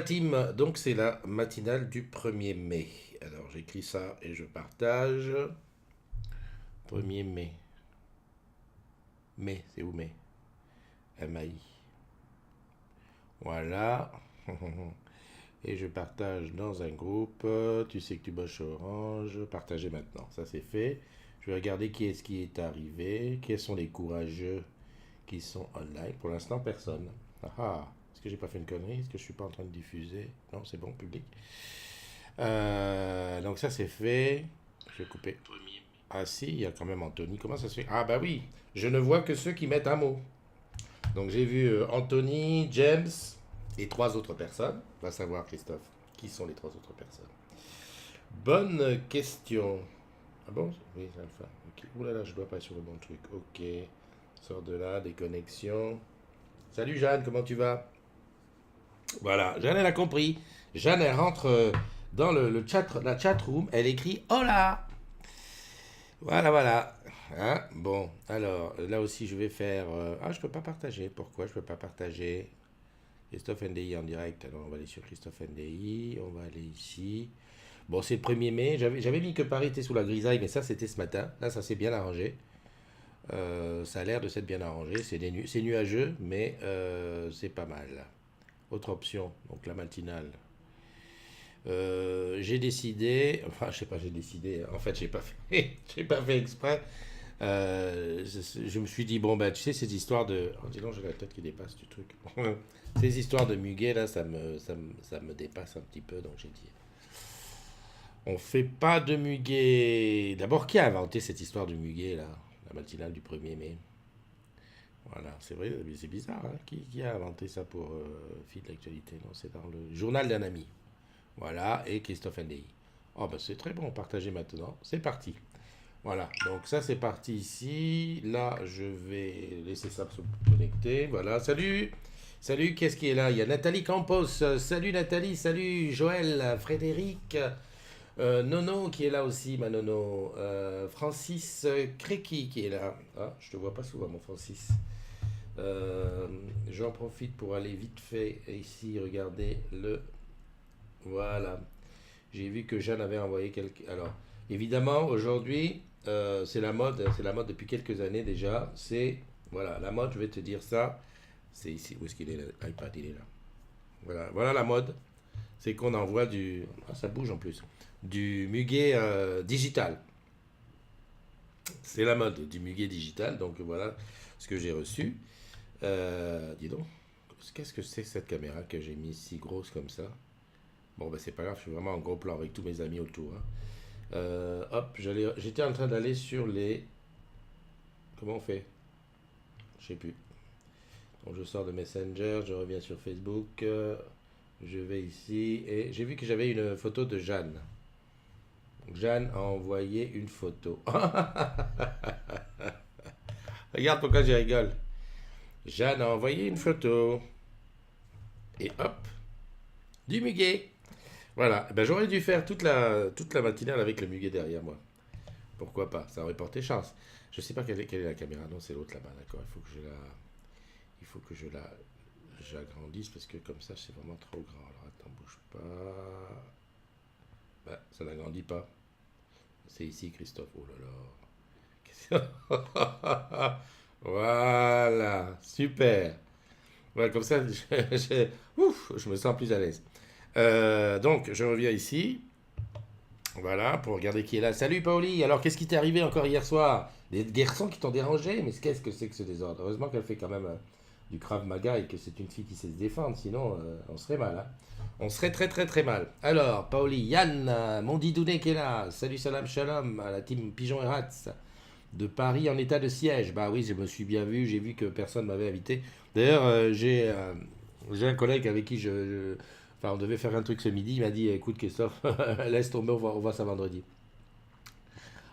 team, donc c'est la matinale du 1er mai. Alors j'écris ça et je partage. 1er mai. Mai, c'est où mai? MAI. Voilà. Et je partage dans un groupe. Tu sais que tu bosses chez Orange. Partager maintenant. Ça c'est fait. Je vais regarder qui est-ce qui est arrivé. Quels sont les courageux qui sont online. Pour l'instant, personne. Ah ah. Est-ce que j'ai pas fait une connerie? Est-ce que je suis pas en train de diffuser? Non, c'est bon, public. Donc ça c'est fait. Je vais couper. Ah si, il y a quand même Anthony. Comment ça se fait? Ah bah oui, je ne vois que ceux qui mettent un mot. Donc j'ai vu Anthony, James et trois autres personnes. Va savoir Christophe, qui sont les trois autres personnes. Bonne question. Ah bon? Oui, Alpha. Ok. Ouh là là, je dois pas être sur le bon truc. Ok. Sors de là, déconnexion. Salut Jeanne, comment tu vas? Voilà, Jeanne elle a compris. Jeanne elle rentre dans la chat room, elle écrit Hola. Voilà, voilà. Hein, bon, alors là aussi je vais faire. Ah, je peux pas partager. Pourquoi je peux pas partager? Christophe NDI en direct. Alors on va aller sur Christophe NDI. On va aller ici. Bon, c'est le 1er mai. J'avais mis que Paris était sous la grisaille, mais ça c'était ce matin. Là, ça s'est bien arrangé. Ça a l'air de s'être bien arrangé. C'est nuageux, mais c'est pas mal. Autre option, donc la matinale. J'ai décidé, enfin je sais pas, j'ai décidé, en fait j'ai pas fait, j'ai pas fait exprès. Je me suis dit, bon ben tu sais, ces histoires de... Oh, dis donc, j'ai la tête qui dépasse du truc. Ces histoires de muguet là, ça me dépasse un petit peu, donc j'ai dit, on fait pas de muguet. D'abord, qui a inventé cette histoire de muguet là? La matinale du 1er mai. Voilà, c'est vrai, mais c'est bizarre, hein. Qui a inventé ça pour Fil de l'actualité? Non, c'est dans le journal d'un ami. Voilà, et Christophe NDI. Oh, ben c'est très bon, partagez maintenant. C'est parti. Voilà, donc ça c'est parti ici. Là, je vais laisser ça se connecter. Voilà, salut. Salut, qu'est-ce qui est là? Il y a Nathalie Campos. Salut Nathalie, salut Joël, Frédéric, Nono qui est là aussi, ma Nono. Francis Créqui qui est là. Ah, je te vois pas souvent, mon Francis. J'en profite pour aller vite fait ici, regarder le... Voilà. J'ai vu que Jeanne avait envoyé quelques... Alors, évidemment, aujourd'hui, c'est la mode depuis quelques années déjà. C'est, voilà, la mode, je vais te dire ça. C'est ici. Où est-ce qu'il est, l'iPad? Il est là. Voilà, voilà la mode. C'est qu'on envoie du... Ah, ça bouge en plus. Du muguet digital. C'est la mode du muguet digital. Donc voilà ce que j'ai reçu. Dis donc, qu'est-ce que c'est que cette caméra que j'ai mise si grosse comme ça? Bon, ben c'est pas grave, je suis vraiment en gros plan avec tous mes amis autour, hein. Hop, j'étais en train d'aller sur les... Comment on fait? Je sais plus. Donc je sors de Messenger, je reviens sur Facebook, je vais ici, et j'ai vu que j'avais une photo de Jeanne. Donc, Jeanne a envoyé une photo. Regarde pourquoi je rigole. Jeanne a envoyé une photo. Et hop, du muguet. Voilà, ben, j'aurais dû faire toute la matinale avec le muguet derrière moi. Pourquoi pas? Ça aurait porté chance. Je sais pas quelle est la caméra. Non, c'est l'autre là-bas, d'accord. Il faut que je la, j'agrandisse parce que comme ça, c'est vraiment trop grand. Alors attends, bouge pas. Ben, ça n'agrandit pas. C'est ici, Christophe. Oh là là. Voilà, super. Voilà, comme ça, ouf, je me sens plus à l'aise. Donc, je reviens ici. Voilà, pour regarder qui est là. Salut Paoli, alors qu'est-ce qui t'est arrivé encore hier soir? Des garçons qui t'ont dérangé? Mais qu'est-ce que c'est que ce désordre? Heureusement qu'elle fait quand même du Krav Maga et que c'est une fille qui sait se défendre, sinon on serait mal, hein. On serait très très très mal. Alors, Paoli, Yann, mon didounet qui est là. Salut, salam, shalom à la team Pigeon et Rats de Paris en état de siège. Bah oui, je me suis bien vu, j'ai vu que personne m'avait invité. D'ailleurs, j'ai un collègue avec qui enfin, on devait faire un truc ce midi, il m'a dit, écoute Christophe, laisse tomber, on voit ça vendredi.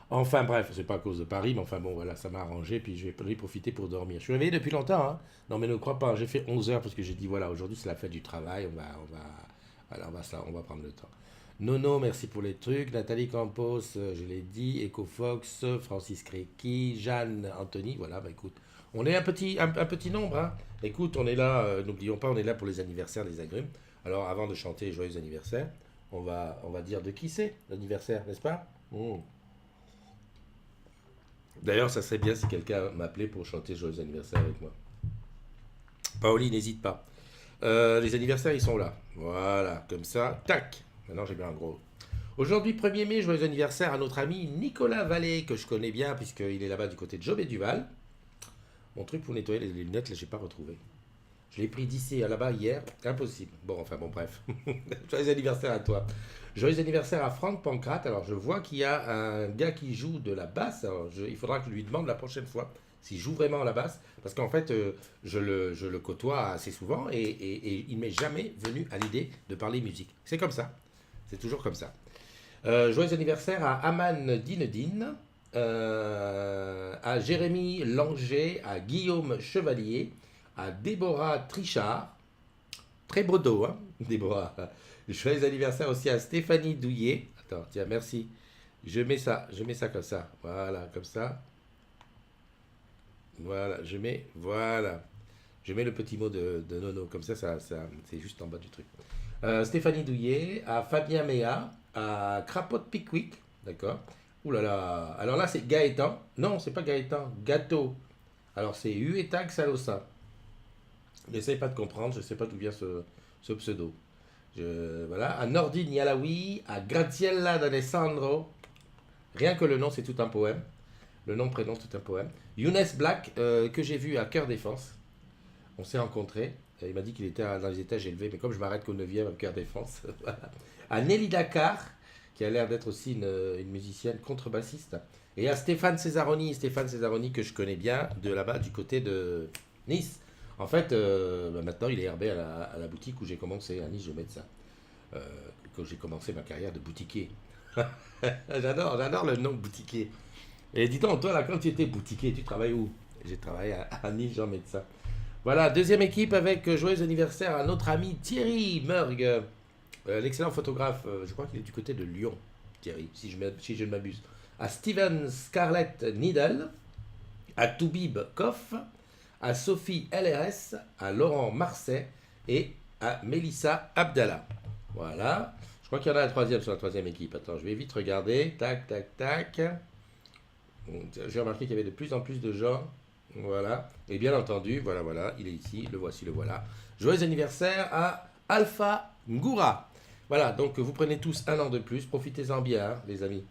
Enfin bref, c'est pas à cause de Paris, mais enfin bon, voilà, ça m'a arrangé, puis je vais profiter pour dormir. Je suis réveillé depuis longtemps, hein. Non mais ne crois pas, j'ai fait 11 heures parce que j'ai dit, voilà, aujourd'hui c'est la fête du travail, voilà, on va prendre le temps. Nono, merci pour les trucs. Nathalie Campos, je l'ai dit. EcoFox, Francis Créqui, Jeanne, Anthony. Voilà, bah écoute, on est un petit nombre, hein. Écoute, on est là, n'oublions pas, on est là pour les anniversaires des agrumes. Alors, avant de chanter joyeux anniversaire, on va dire de qui c'est l'anniversaire, n'est-ce pas? D'ailleurs, ça serait bien si quelqu'un m'appelait pour chanter joyeux anniversaire avec moi. Paoli, n'hésite pas. Les anniversaires, ils sont là. Voilà, comme ça, tac. Maintenant, j'ai bien un gros. Aujourd'hui, 1er mai, joyeux anniversaire à notre ami Nicolas Vallée, que je connais bien, puisqu'il est là-bas du côté de Jobé-Duval. Mon truc pour nettoyer les lunettes, là, j'ai pas retrouvé. Je l'ai pris d'ici à là-bas hier, impossible. Bon, enfin, bon, bref. Joyeux anniversaire à toi. Joyeux anniversaire à Franck Pancrate. Alors, je vois qu'il y a un gars qui joue de la basse. Alors, il faudra que je lui demande la prochaine fois s'il joue vraiment à la basse. Parce qu'en fait, je le côtoie assez souvent et il m'est jamais venu à l'idée de parler musique. C'est comme ça. C'est toujours comme ça. Joyeux anniversaire à Aman Dinedine, à Jérémy Langer, à Guillaume Chevalier, à Déborah Trichard, très beau dos, hein, Déborah. Joyeux anniversaire aussi à Stéphanie Douillet. Attends, tiens, merci. Je mets ça comme ça. Voilà, comme ça. Voilà, voilà. Je mets le petit mot de Nono, comme ça, c'est juste en bas du truc. Stéphanie Douillet, à Fabien Méa, à Crapote Pickwick, d'accord. Ouh là là, alors là c'est Gaëtan, non c'est pas Gaëtan, Gâteau. Alors c'est Huetag Salosa. N'essaye pas de comprendre, je ne sais pas d'où vient ce pseudo. Voilà, à Nordine Yalawi, à Graziella d'Alessandro, rien que le nom c'est tout un poème. Le nom, prénom, tout un poème. Younes Black, que j'ai vu à Cœur Défense. On s'est rencontrés. Il m'a dit qu'il était dans les étages élevés, mais comme je m'arrête qu'au 9e à Cœur Défense. Voilà. À Nelly Dakar, qui a l'air d'être aussi une musicienne contrebassiste. Et à Stéphane Cesaroni que je connais bien, de là-bas, du côté de Nice. En fait, maintenant, il est herbé à la boutique où j'ai commencé, à Nice, je vais mettre ça. Euh, Quand j'ai commencé ma carrière de boutiquier. J'adore le nom de boutiquier. Et dis donc, toi, là, quand tu étais boutiquier, tu travailles où? J'ai travaillé à Nice, j'en mets ça. Voilà, deuxième équipe avec joyeux anniversaire à notre ami Thierry Meurgue, l'excellent photographe, je crois qu'il est du côté de Lyon, Thierry, si je ne m'abuse. À Steven Scarlett Needle, à Toubib Koff, à Sophie LRS, à Laurent Marseille et à Mélissa Abdallah. Voilà, je crois qu'il y en a un troisième sur la troisième équipe. Attends, je vais vite regarder. Tac, tac, tac. J'ai remarqué qu'il y avait de plus en plus de gens. Voilà. Et bien entendu, voilà, il est ici, le voici, le voilà. Joyeux anniversaire à Alpha Ngoura. Voilà, donc vous prenez tous un an de plus, profitez-en bien, hein, les amis.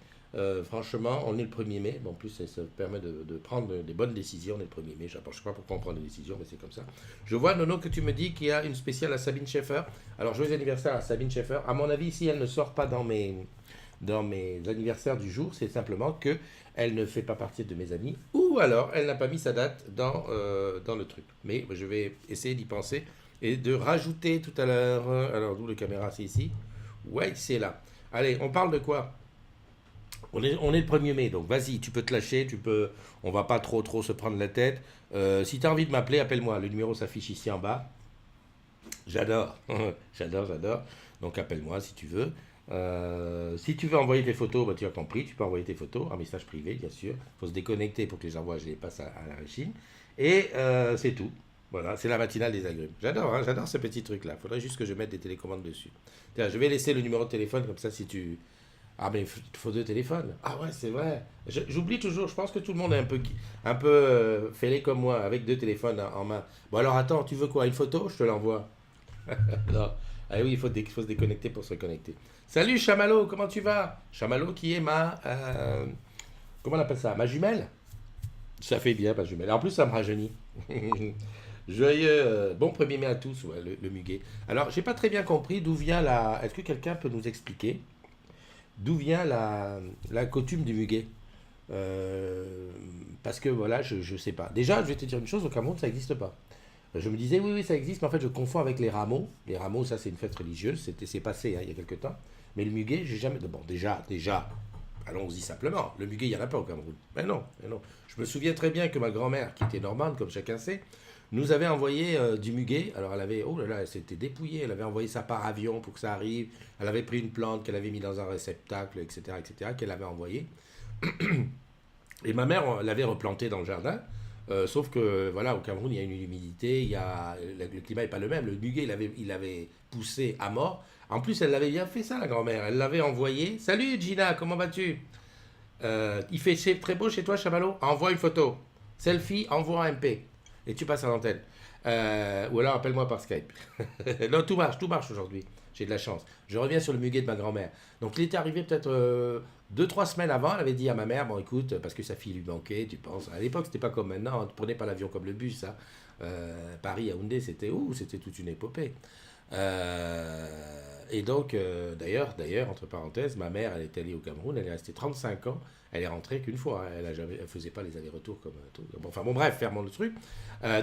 Franchement, on est le 1er mai. Bon, en plus, ça permet de prendre des bonnes décisions. On est le 1er mai. Je ne sais pas pourquoi on prend des décisions, mais c'est comme ça. Je vois, Nono, que tu me dis qu'il y a une spéciale à Sabine Schaeffer. Alors, joyeux anniversaire à Sabine Schaeffer. À mon avis, si elle ne sort pas dans mes anniversaires du jour, c'est simplement que elle ne fait pas partie de mes amis, ou alors elle n'a pas mis sa date dans le truc. Mais je vais essayer d'y penser et de rajouter tout à l'heure. Alors, d'où le caméra, c'est ici. Ouais, c'est là. Allez, on parle de quoi? On est le 1er mai, donc vas-y, tu peux te lâcher, on va pas trop se prendre la tête. Si tu as envie de m'appeler, appelle-moi. Le numéro s'affiche ici en bas. J'adore, j'adore. Donc appelle-moi si tu veux. Si tu veux envoyer tes photos, bah, tu as compris, tu peux envoyer tes photos en message privé, bien sûr. Il faut se déconnecter pour que les envois, je les passe à la régie. Et c'est tout. Voilà, c'est la matinale des agrumes. J'adore, hein, j'adore ce petit truc-là. Il faudrait juste que je mette des télécommandes dessus. Tiens, je vais laisser le numéro de téléphone, comme ça si tu... Ah, mais il faut deux téléphones. Ah ouais, c'est vrai. J'oublie toujours, je pense que tout le monde est un peu fêlé comme moi, avec deux téléphones en main. Bon alors attends, tu veux quoi? Une photo? Je te l'envoie. Non. Ah oui, il faut se déconnecter pour se reconnecter. Salut Chamallow, comment tu vas? Chamallow qui est comment on appelle ça? Ma jumelle? Ça fait bien, ma jumelle. En plus, ça me rajeunit. Joyeux, bon 1er mai à tous, ouais, le muguet. Alors, j'ai pas très bien compris d'où vient la... Est-ce que quelqu'un peut nous expliquer d'où vient la coutume du muguet? Parce que voilà, je sais pas. Déjà, je vais te dire une chose, au Cameroun, ça n'existe pas. Je me disais, oui, oui, ça existe, mais en fait, je confonds avec les rameaux. Les rameaux, ça, c'est une fête religieuse, c'est passé hein, il y a quelques temps. Mais le muguet, j'ai jamais. Bon, déjà, allons-y simplement. Le muguet, il n'y en a pas au Cameroun. Mais non, mais non. Je me souviens très bien que ma grand-mère, qui était normande, comme chacun sait, nous avait envoyé du muguet. Alors, elle avait, oh là là, elle s'était dépouillée. Elle avait envoyé ça par avion pour que ça arrive. Elle avait pris une plante qu'elle avait mis dans un réceptacle, etc., qu'elle avait envoyé. Et ma mère l'avait replanté dans le jardin. Sauf que, voilà, au Cameroun, il y a une humidité, le climat n'est pas le même. Le muguet, il avait poussé à mort. En plus, elle l'avait bien fait ça, la grand-mère. Elle l'avait envoyé. Salut Gina, comment vas-tu? Il fait très beau chez toi, Chamallow? Envoie une photo. Selfie, envoie un MP. Et tu passes à l'antenne. Ou alors appelle-moi par Skype. Non, tout marche aujourd'hui. J'ai de la chance. Je reviens sur le muguet de ma grand-mère. Donc il était arrivé peut-être 2, 3 semaines avant. Elle avait dit à ma mère, bon écoute, parce que sa fille lui manquait, tu penses. À l'époque, c'était pas comme maintenant. Tu prenais pas l'avion comme le bus, ça. Paris, Yaoundé, c'était toute une épopée. Et donc, d'ailleurs, entre parenthèses, ma mère, elle est allée au Cameroun, elle est restée 35 ans, elle est rentrée qu'une fois, hein. Elle faisait pas les allers-retours comme tout. Bon, enfin bon, bref, fermons le truc.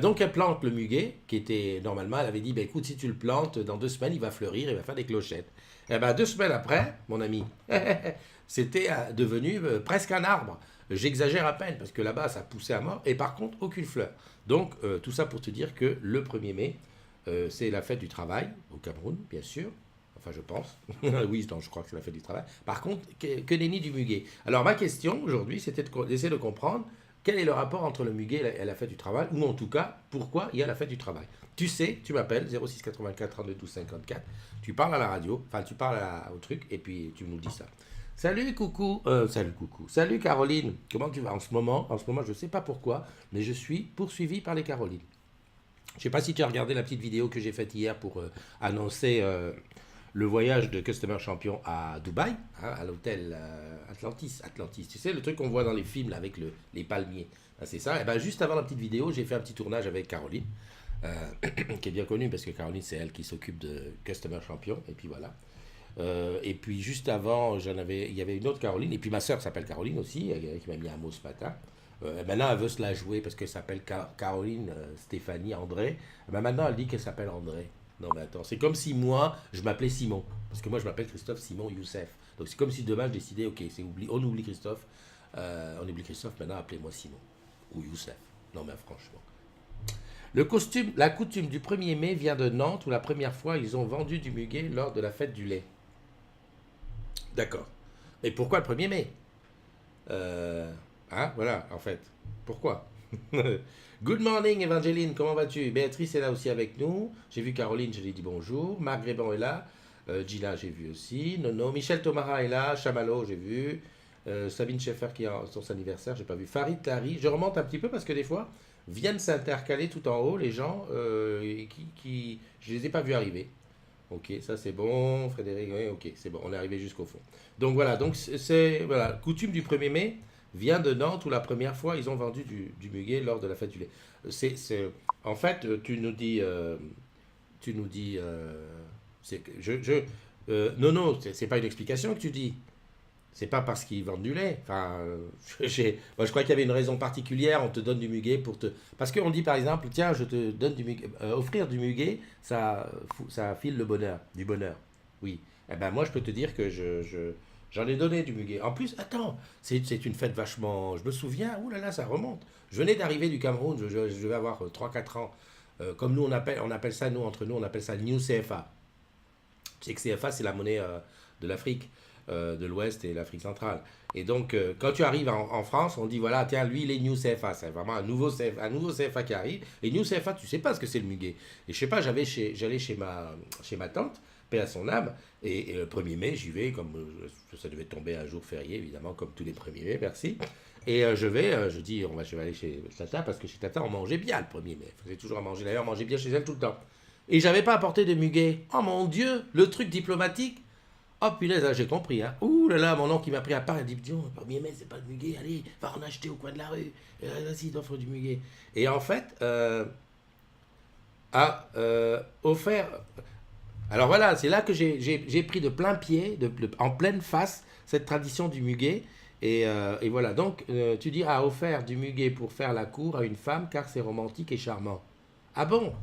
Donc elle plante le muguet, qui était, normalement, elle avait dit, bah, écoute, si tu le plantes, dans 2 semaines, il va fleurir, il va faire des clochettes. Et ben 2 semaines après, mon ami, c'était devenu presque un arbre. J'exagère à peine, parce que là-bas, ça poussait à mort, et par contre, aucune fleur. Donc, tout ça pour te dire que le 1er mai, c'est la fête du travail au Cameroun, bien sûr. Enfin, je pense. Oui, non, je crois que c'est la fête du travail. Par contre, que nenni du muguet. Alors, ma question aujourd'hui, c'était d'essayer de comprendre quel est le rapport entre le muguet et la fête du travail, ou en tout cas, pourquoi il y a la fête du travail. Tu sais, tu m'appelles 06 84 32 12 54, tu parles à la radio, enfin, tu parles au truc, et puis tu nous dis ça. Salut coucou, salut coucou, salut Caroline, comment tu vas en ce moment, je ne sais pas pourquoi, mais je suis poursuivi par les Carolines. Je ne sais pas si tu as regardé la petite vidéo que j'ai faite hier pour annoncer le voyage de Customer Champion à Dubaï, hein, à l'hôtel Atlantis. Tu sais, le truc qu'on voit dans les films là, avec les palmiers. Ben, c'est ça. Et ben, juste avant la petite vidéo, j'ai fait un petit tournage avec Caroline, euh, qui est bien connue parce que Caroline, c'est elle qui s'occupe de Customer Champion. Et puis voilà. Et puis juste avant, il y avait une autre Caroline. Et puis ma soeur s'appelle Caroline aussi, qui m'a mis un mot ce matin. Maintenant, elle veut se la jouer parce qu'elle s'appelle Caroline, Stéphanie, André. Ben, maintenant, elle dit qu'elle s'appelle André. Non, mais attends, c'est comme si moi, je m'appelais Simon. Parce que moi, je m'appelle Christophe Simon Youssef. Donc, c'est comme si demain, je décidais, ok, on oublie Christophe. On oublie Christophe, maintenant, appelez-moi Simon. Ou Youssef. Non, mais franchement. La coutume du 1er mai vient de Nantes où la première fois, ils ont vendu du muguet lors de la fête du lait. D'accord. Et pourquoi le 1er mai? Hein, voilà, en fait. Pourquoi? Good morning, Evangeline, comment vas-tu? Béatrice est là aussi avec nous. J'ai vu Caroline, je lui ai dit bonjour. Marc Gréban est là. Gina, j'ai vu aussi. Nono. Michel Tomara est là. Chamallow, j'ai vu. Sabine Schaeffer qui a son anniversaire, j'ai pas vu. Farid Tari. Je remonte un petit peu parce que des fois, viennent s'intercaler tout en haut les gens je les ai pas vus arriver. Ok, ça c'est bon, Frédéric, oui, ok, c'est bon, on est arrivé jusqu'au fond. Donc voilà, voilà, coutume du 1er mai vient de Nantes où la première fois ils ont vendu du muguet lors de la fête du lait. En fait, tu nous dis, non, non, c'est pas une explication que tu dis. C'est pas parce qu'ils vendent du lait. Enfin, moi je crois qu'il y avait une raison particulière. On te donne du muguet pour te. Parce qu'on dit par exemple, tiens, je te donne du muguet. Offrir du muguet, ça file le bonheur, du bonheur. Oui. Eh ben moi je peux te dire que j'en ai donné du muguet. En plus, attends, c'est une fête vachement. Je me souviens, ouh là là, ça remonte. Je venais d'arriver du Cameroun. Je vais avoir 3, 4 ans. Comme nous on appelle ça, nous entre nous, on appelle ça le New CFA. Tu sais que CFA c'est la monnaie de l'Afrique de l'Ouest et l'Afrique centrale. Et donc, quand tu arrives en France, on dit voilà, tiens, lui, il est New CFA. C'est vraiment un nouveau CFA qui arrive. Et New CFA, tu sais pas ce que c'est le muguet. Et je sais pas, j'allais chez ma tante, paix à son âme, et le 1er mai, j'y vais, comme ça devait tomber un jour férié, évidemment, comme tous les 1er mai, merci. Et je dis, je vais aller chez Tata, parce que chez Tata, on mangeait bien le 1er mai. Il faisait toujours à manger. D'ailleurs, on mangeait bien chez elle tout le temps. Et j'avais pas apporté de muguet. Oh mon Dieu, le truc diplomatique. Oh punaise, là, j'ai compris. Hein. Ouh là là, mon oncle qui m'a pris à part, il dit, disons, le 1er mai, c'est pas le muguet, allez, va en acheter au coin de la rue. Vas-y, t'offres du muguet. Et en fait, a offert. Alors voilà, c'est là que j'ai pris de plein pied, en pleine face, cette tradition du muguet. Et voilà, donc tu dis a offert du muguet pour faire la cour à une femme car c'est romantique et charmant. Ah bon?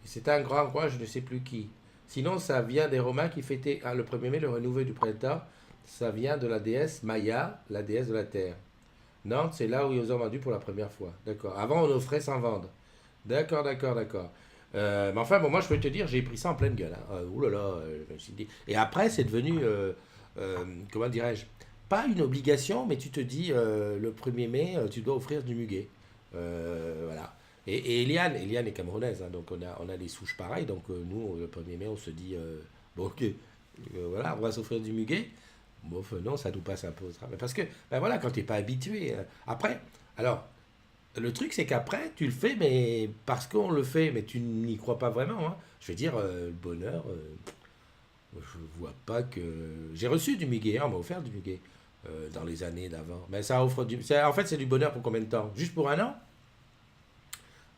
C'est un grand roi, je ne sais plus qui. Sinon, ça vient des Romains qui fêtaient le 1er mai le renouveau du printemps. Ça vient de la déesse Maya, la déesse de la terre. Nantes, c'est là où ils ont vendu pour la première fois. D'accord. Avant, on offrait sans vendre. D'accord, d'accord, d'accord. Mais enfin, bon, moi, je peux te dire, j'ai pris ça en pleine gueule. Hein. Ouh là là, je me suis dit. Et après, c'est devenu, comment dirais-je, pas une obligation, mais tu te dis, le 1er mai, tu dois offrir du muguet. Voilà. Et Eliane est camerounaise, hein, donc on a des souches pareilles. Donc nous, le 1er mai, on se dit, bon, ok, voilà, on va s'offrir du muguet. Bon, non, ça nous passe un peu au travers. Parce que, ben voilà, quand tu n'es pas habitué. Après, alors, le truc, c'est qu'après, tu le fais, mais parce qu'on le fait, mais tu n'y crois pas vraiment, hein. Je veux dire, le bonheur, je vois pas que. J'ai reçu du muguet, hein, on m'a offert du muguet dans les années d'avant. Mais ça offre du. En fait, c'est du bonheur pour combien de temps? Juste pour un an?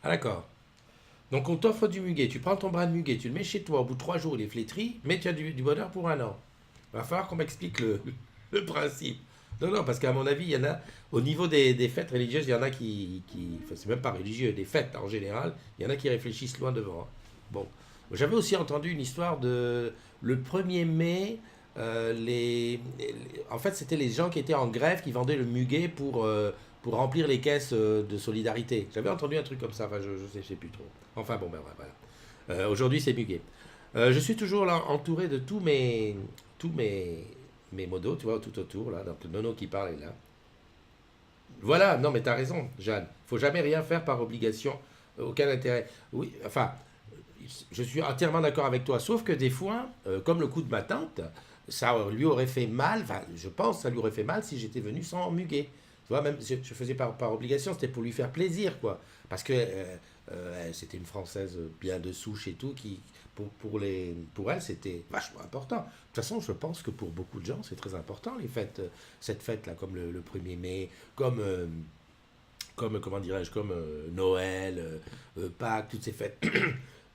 Ah, d'accord. Donc, on t'offre du muguet, tu prends ton bras de muguet, tu le mets chez toi, au bout de 3 jours, il est flétri, mais tu as du bonheur pour un an. Il va falloir qu'on m'explique le principe. Non, non, parce qu'à mon avis, il y en a, au niveau des fêtes religieuses, il y en a enfin, c'est même pas religieux, des fêtes en général, il y en a qui réfléchissent loin devant, hein. Bon, j'avais aussi entendu une histoire de le 1er mai, en fait, c'était les gens qui étaient en grève qui vendaient le muguet pour remplir les caisses de solidarité. J'avais entendu un truc comme ça, enfin, je sais plus trop. Enfin, bon, ben voilà. Aujourd'hui, c'est muguet. Je suis toujours là, entouré de tous mes modos, tu vois, tout autour, là. Donc, le Nono qui parle est là. Voilà, non, mais t'as raison, Jeanne. Faut jamais rien faire par obligation, aucun intérêt. Oui, enfin, je suis entièrement d'accord avec toi, sauf que des fois, comme le coup de ma tante, ça lui aurait fait mal, enfin, je pense que ça lui aurait fait mal si j'étais venu sans muguet. Tu vois, même je faisais par obligation, c'était pour lui faire plaisir, quoi. Parce que c'était une Française bien de souche et tout, pour elle, c'était vachement important. De toute façon, je pense que pour beaucoup de gens, c'est très important, les fêtes, cette fête-là, comme le 1er mai, comme comment dirais-je, comme Noël, Pâques, toutes ces fêtes.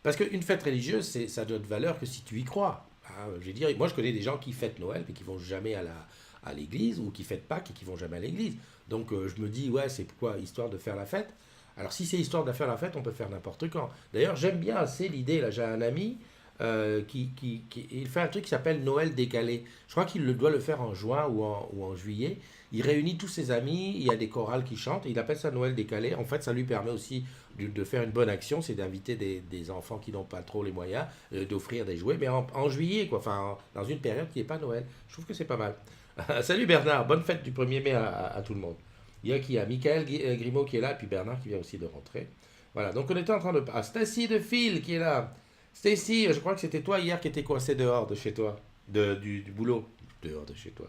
Parce qu'une fête religieuse, ça n'a de valeur que si tu y crois. Hein, je veux dire, moi je connais des gens qui fêtent Noël mais qui vont jamais à l'église, ou qui fêtent Pâques et qui vont jamais à l'église. Donc je me dis, ouais, c'est pourquoi, histoire de faire la fête. Alors si c'est histoire de faire la fête, on peut faire n'importe quand. D'ailleurs, j'aime bien assez l'idée, là j'ai un ami il fait un truc qui s'appelle Noël décalé. Je crois qu'il doit le faire en juin ou en juillet. Il réunit tous ses amis, il y a des chorales qui chantent, et il appelle ça Noël décalé. En fait, ça lui permet aussi de faire une bonne action, c'est d'inviter des enfants qui n'ont pas trop les moyens, d'offrir des jouets, mais en juillet, quoi, enfin, dans une période qui n'est pas Noël. Je trouve que c'est pas mal. Salut Bernard, bonne fête du 1er mai à tout le monde. Il y a qui a Michael Grimaud qui est là, et puis Bernard qui vient aussi de rentrer. Voilà, donc on était en train de. Ah, Stacy de Phil qui est là. Stacy, je crois que c'était toi hier qui étais coincé dehors de chez toi, du boulot. Dehors de chez toi.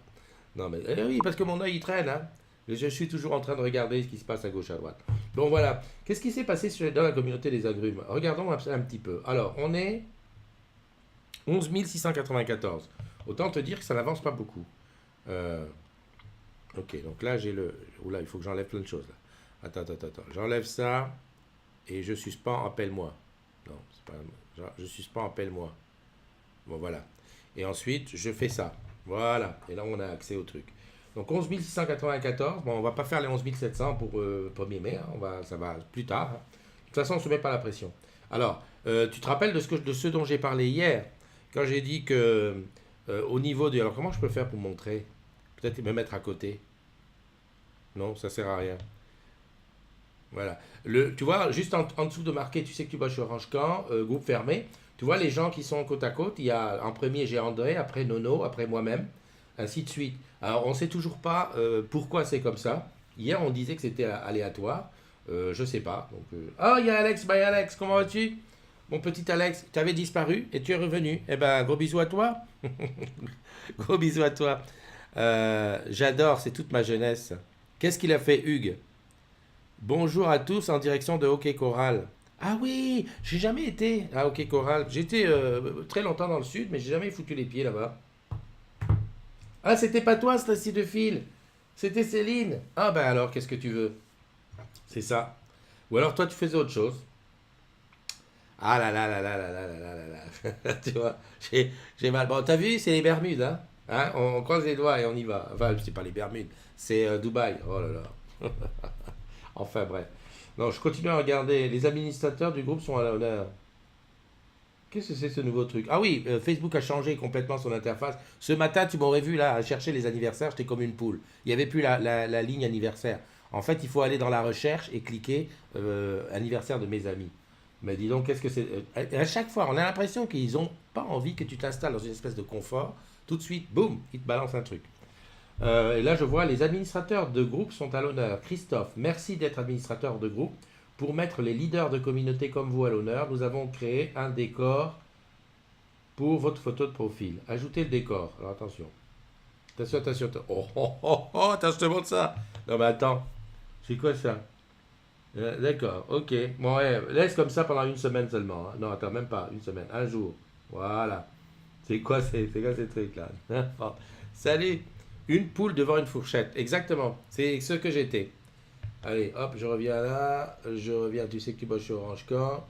Non, mais oui, parce que mon œil il traîne, hein. Je suis toujours en train de regarder ce qui se passe à gauche, à droite. Bon, voilà. Qu'est-ce qui s'est passé dans la communauté des agrumes? Regardons un petit peu. Alors, on est 11 694. Autant te dire que ça n'avance pas beaucoup. Euh, ok, donc là, j'ai le. Oula, il faut que j'enlève plein de choses, là. Attends. J'enlève ça et je suspends, appelle-moi. Non, c'est pas. Je suspends, appelle-moi. Bon, voilà. Et ensuite, je fais ça. Voilà. Et là, on a accès au truc. Donc, 11 694. Bon, on va pas faire les 11 700 pour 1er mai, hein. Ça va plus tard, hein. De toute façon, on ne se met pas la pression. Alors, tu te rappelles de ce dont j'ai parlé hier, quand j'ai dit que au niveau de. Alors, comment je peux faire pour montrer? Peut-être me mettre à côté. Non, ça sert à rien. Voilà. Tu vois, juste en dessous de marqué, tu sais que tu vas chez Orange Camp, groupe fermé. Tu vois les gens qui sont côte à côte. Il y a en premier, j'ai André, après Nono, après moi-même, ainsi de suite. Alors, on ne sait toujours pas pourquoi c'est comme ça. Hier, on disait que c'était aléatoire. Je ne sais pas. Donc, oh, il y a Alex. Bye Alex, comment vas-tu? Mon petit Alex, tu avais disparu et tu es revenu. Eh ben, gros bisous à toi. Gros bisous à toi. J'adore, c'est toute ma jeunesse. Qu'est-ce qu'il a fait, Hugues? Bonjour à tous en direction de Hockey Coral. Ah oui, j'ai jamais été à Hockey Coral. J'étais très longtemps dans le sud, mais j'ai jamais foutu les pieds là-bas. Ah, c'était pas toi, Stacy de Fil. C'était Céline. Ah ben alors, qu'est-ce que tu veux? C'est ça. Ou alors toi, tu faisais autre chose. Ah là là là là là là là là là là. Tu vois, j'ai mal. Bon, t'as vu, c'est les Bermudes, hein? Hein, on croise les doigts et on y va. Enfin, c'est pas les Bermudes, c'est Dubaï. Oh là là. Enfin bref. Non, je continue à regarder. Les administrateurs du groupe sont à l'honneur. Qu'est-ce que c'est ce nouveau truc? Ah oui, Facebook a changé complètement son interface. Ce matin, tu m'aurais vu là à chercher les anniversaires, j'étais comme une poule. Il n'y avait plus la ligne anniversaire. En fait, il faut aller dans la recherche et cliquer anniversaire de mes amis. Mais dis donc, qu'est-ce que c'est? À chaque fois, on a l'impression qu'ils n'ont pas envie que tu t'installes dans une espèce de confort. Tout de suite, boum, ils te balancent un truc. Et là, je vois les administrateurs de groupe sont à l'honneur. Christophe, merci d'être administrateur de groupe. Pour mettre les leaders de communauté comme vous à l'honneur, nous avons créé un décor pour votre photo de profil. Ajoutez le décor. Alors attention. Attention, attention. Oh, oh, oh, oh, attends, je te montre ça. Non, mais attends. C'est quoi ça? D'accord, ok. Bon, ouais, laisse comme ça pendant une semaine seulement, hein. Non, attends, même pas une semaine, un jour. Voilà. C'est quoi ces trucs-là? Bon. Salut. Une poule devant une fourchette. Exactement. C'est ce que j'étais. Allez, hop, je reviens là. Je reviens. Tu sais que tu bosses chez Orange quand?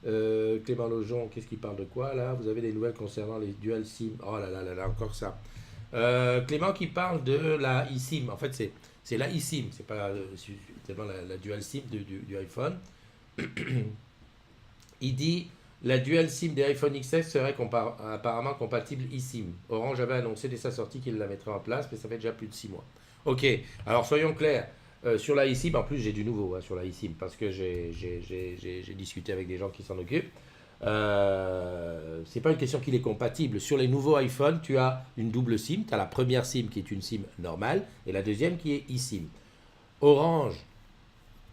Clément Lojon, qu'est-ce qu'il parle de quoi là? Vous avez des nouvelles concernant les dual SIM? Oh là là là là, encore ça. Clément qui parle de la eSIM. En fait, c'est la eSIM. C'est pas tellement la dual SIM du iPhone. Il dit la dual SIM des iPhone XS serait apparemment compatible eSIM. Orange avait annoncé dès sa sortie qu'il la mettrait en place, mais ça fait déjà plus de 6 mois. Ok, alors soyons clairs. Sur la eSIM, en plus j'ai du nouveau hein, sur la eSIM parce que j'ai discuté avec des gens qui s'en occupent. C'est pas une question qu'il est compatible. Sur les nouveaux iPhones, tu as une double SIM. Tu as la première SIM qui est une SIM normale et la deuxième qui est eSIM. Orange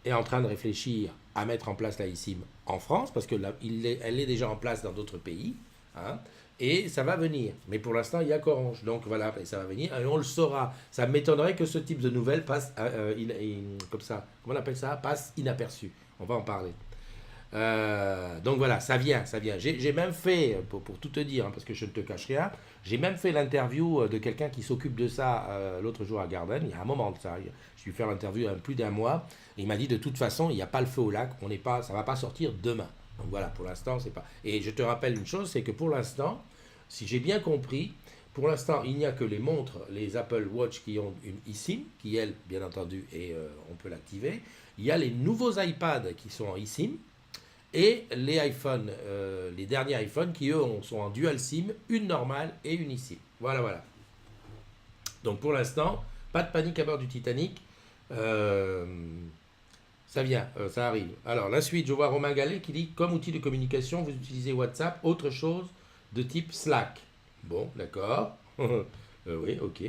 est en train de réfléchir à mettre en place la eSIM en France parce qu'elle est déjà en place dans d'autres pays. Hein, et ça va venir. Mais pour l'instant, il n'y a qu'Orange. Donc voilà, et ça va venir et on le saura. Ça m'étonnerait que ce type de nouvelles passe comme ça. Comment on appelle ça? Passe inaperçu. On va en parler. Donc voilà, ça vient, ça vient. J'ai même fait, pour tout te dire, hein, parce que je ne te cache rien, j'ai même fait l'interview de quelqu'un qui s'occupe de ça l'autre jour à Garden, il y a un moment de ça. Je lui ai fait l'interview il y a plus d'un mois, et il m'a dit de toute façon, il n'y a pas le feu au lac, ça ne va pas sortir demain. Donc voilà, pour l'instant, c'est pas. Et je te rappelle une chose, c'est que pour l'instant, si j'ai bien compris, pour l'instant, il n'y a que les montres, les Apple Watch qui ont une eSIM, qui elle, bien entendu, et on peut l'activer. Il y a les nouveaux iPads qui sont en eSIM, et les iPhones, les derniers iPhones qui eux sont en dual SIM, une normale et une eSIM. Voilà, voilà. Donc pour l'instant, pas de panique à bord du Titanic. Euh, Ça vient, ça arrive. Alors la suite, je vois Romain Gallet qui dit comme outil de communication, vous utilisez WhatsApp, autre chose de type Slack. Bon, d'accord. Oui, ok.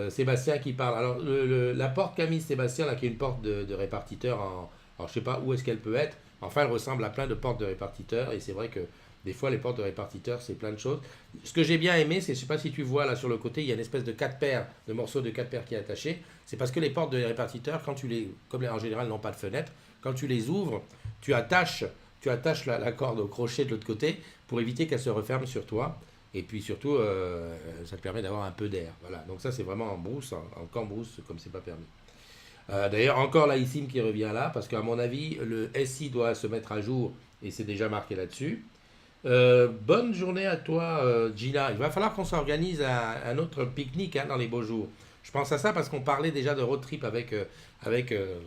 Sébastien qui parle. Alors la porte qu'a mise Sébastien, là, qui est une porte de répartiteur alors je sais pas où est-ce qu'elle peut être. Enfin, elle ressemble à plein de portes de répartiteurs et c'est vrai que des fois les portes de répartiteurs c'est plein de choses. Ce que j'ai bien aimé, c'est, je sais pas si tu vois là sur le côté, il y a une espèce de 4 paires, de morceaux de 4 paires qui est attaché. C'est parce que les portes de répartiteurs, quand tu comme en général n'ont pas de fenêtre, quand tu les ouvres, tu attaches la corde au crochet de l'autre côté pour éviter qu'elle se referme sur toi. Et puis surtout, ça te permet d'avoir un peu d'air. Voilà. Donc ça, c'est vraiment en brousse, en cambrousse, comme c'est pas permis. D'ailleurs, encore la eSIM qui revient là, parce qu'à mon avis, le SI doit se mettre à jour, et c'est déjà marqué là-dessus. Bonne journée à toi, Gina. Il va falloir qu'on s'organise un autre pique-nique hein, dans les beaux jours. Je pense à ça parce qu'on parlait déjà de road trip avec, euh,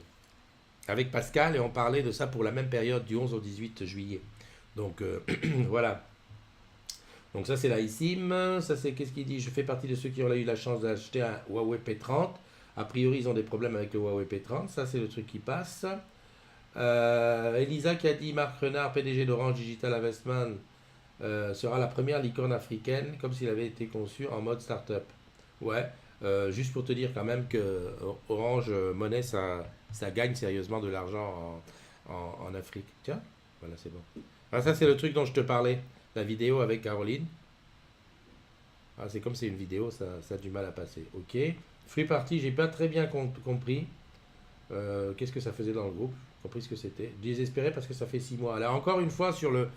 avec Pascal, et on parlait de ça pour la même période du 11 au 18 juillet. Donc voilà. Donc ça c'est la eSIM, ça c'est qu'est-ce qu'il dit? Je fais partie de ceux qui ont eu la chance d'acheter un Huawei P30. A priori ils ont des problèmes avec le Huawei P30, ça c'est le truc qui passe. Elisa qui a dit Marc Renard, PDG d'Orange Digital Investment, sera la première licorne africaine comme s'il avait été conçu en mode start-up. Ouais, juste pour te dire quand même que Orange Monnaie ça gagne sérieusement de l'argent en Afrique. Tiens, voilà c'est bon. Ah, ça c'est le truc dont je te parlais, la vidéo avec Caroline. Ah, c'est comme c'est une vidéo, ça a du mal à passer. Ok. Free Party, j'ai pas très bien compris. Qu'est-ce que ça faisait dans le groupe? J'ai compris ce que c'était. Désespéré parce que ça fait 6 mois. Alors, encore une fois, sur le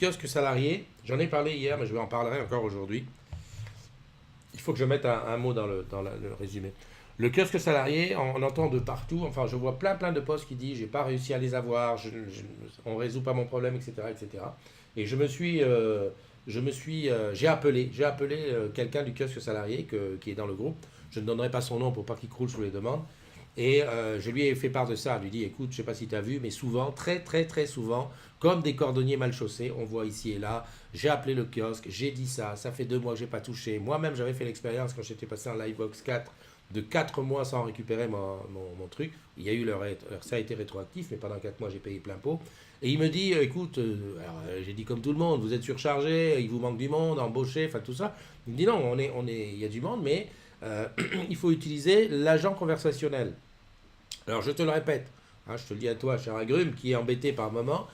kiosque salarié, j'en ai parlé hier, mais je vais en parler encore aujourd'hui. Il faut que je mette un mot dans le résumé. Le kiosque salarié, on entend de partout. Enfin, je vois plein de posts qui disent j'ai pas réussi à les avoir, on résout pas mon problème, etc., etc. Et j'ai appelé quelqu'un du kiosque salarié qui est dans le groupe. Je ne donnerai pas son nom pour pas qu'il croule sous les demandes. Et je lui ai fait part de ça. Je lui ai dit, écoute, je sais pas si tu as vu, mais souvent, très très très souvent, comme des cordonniers mal chaussés, on voit ici et là, j'ai appelé le kiosque, j'ai dit ça fait 2 mois que j'ai pas touché. Moi-même, j'avais fait l'expérience quand j'étais passé en Livebox 4 de 4 mois sans récupérer mon truc. Il y a eu ça a été rétroactif, mais pendant 4 mois, j'ai payé plein pot. Et il me dit, écoute, alors, j'ai dit comme tout le monde, vous êtes surchargé, il vous manque du monde, embauché, enfin tout ça. Il me dit non, il y a du monde, mais euh, il faut utiliser l'agent conversationnel. Alors je te le répète, hein, je te le dis à toi, cher agrume, qui est embêté par moment.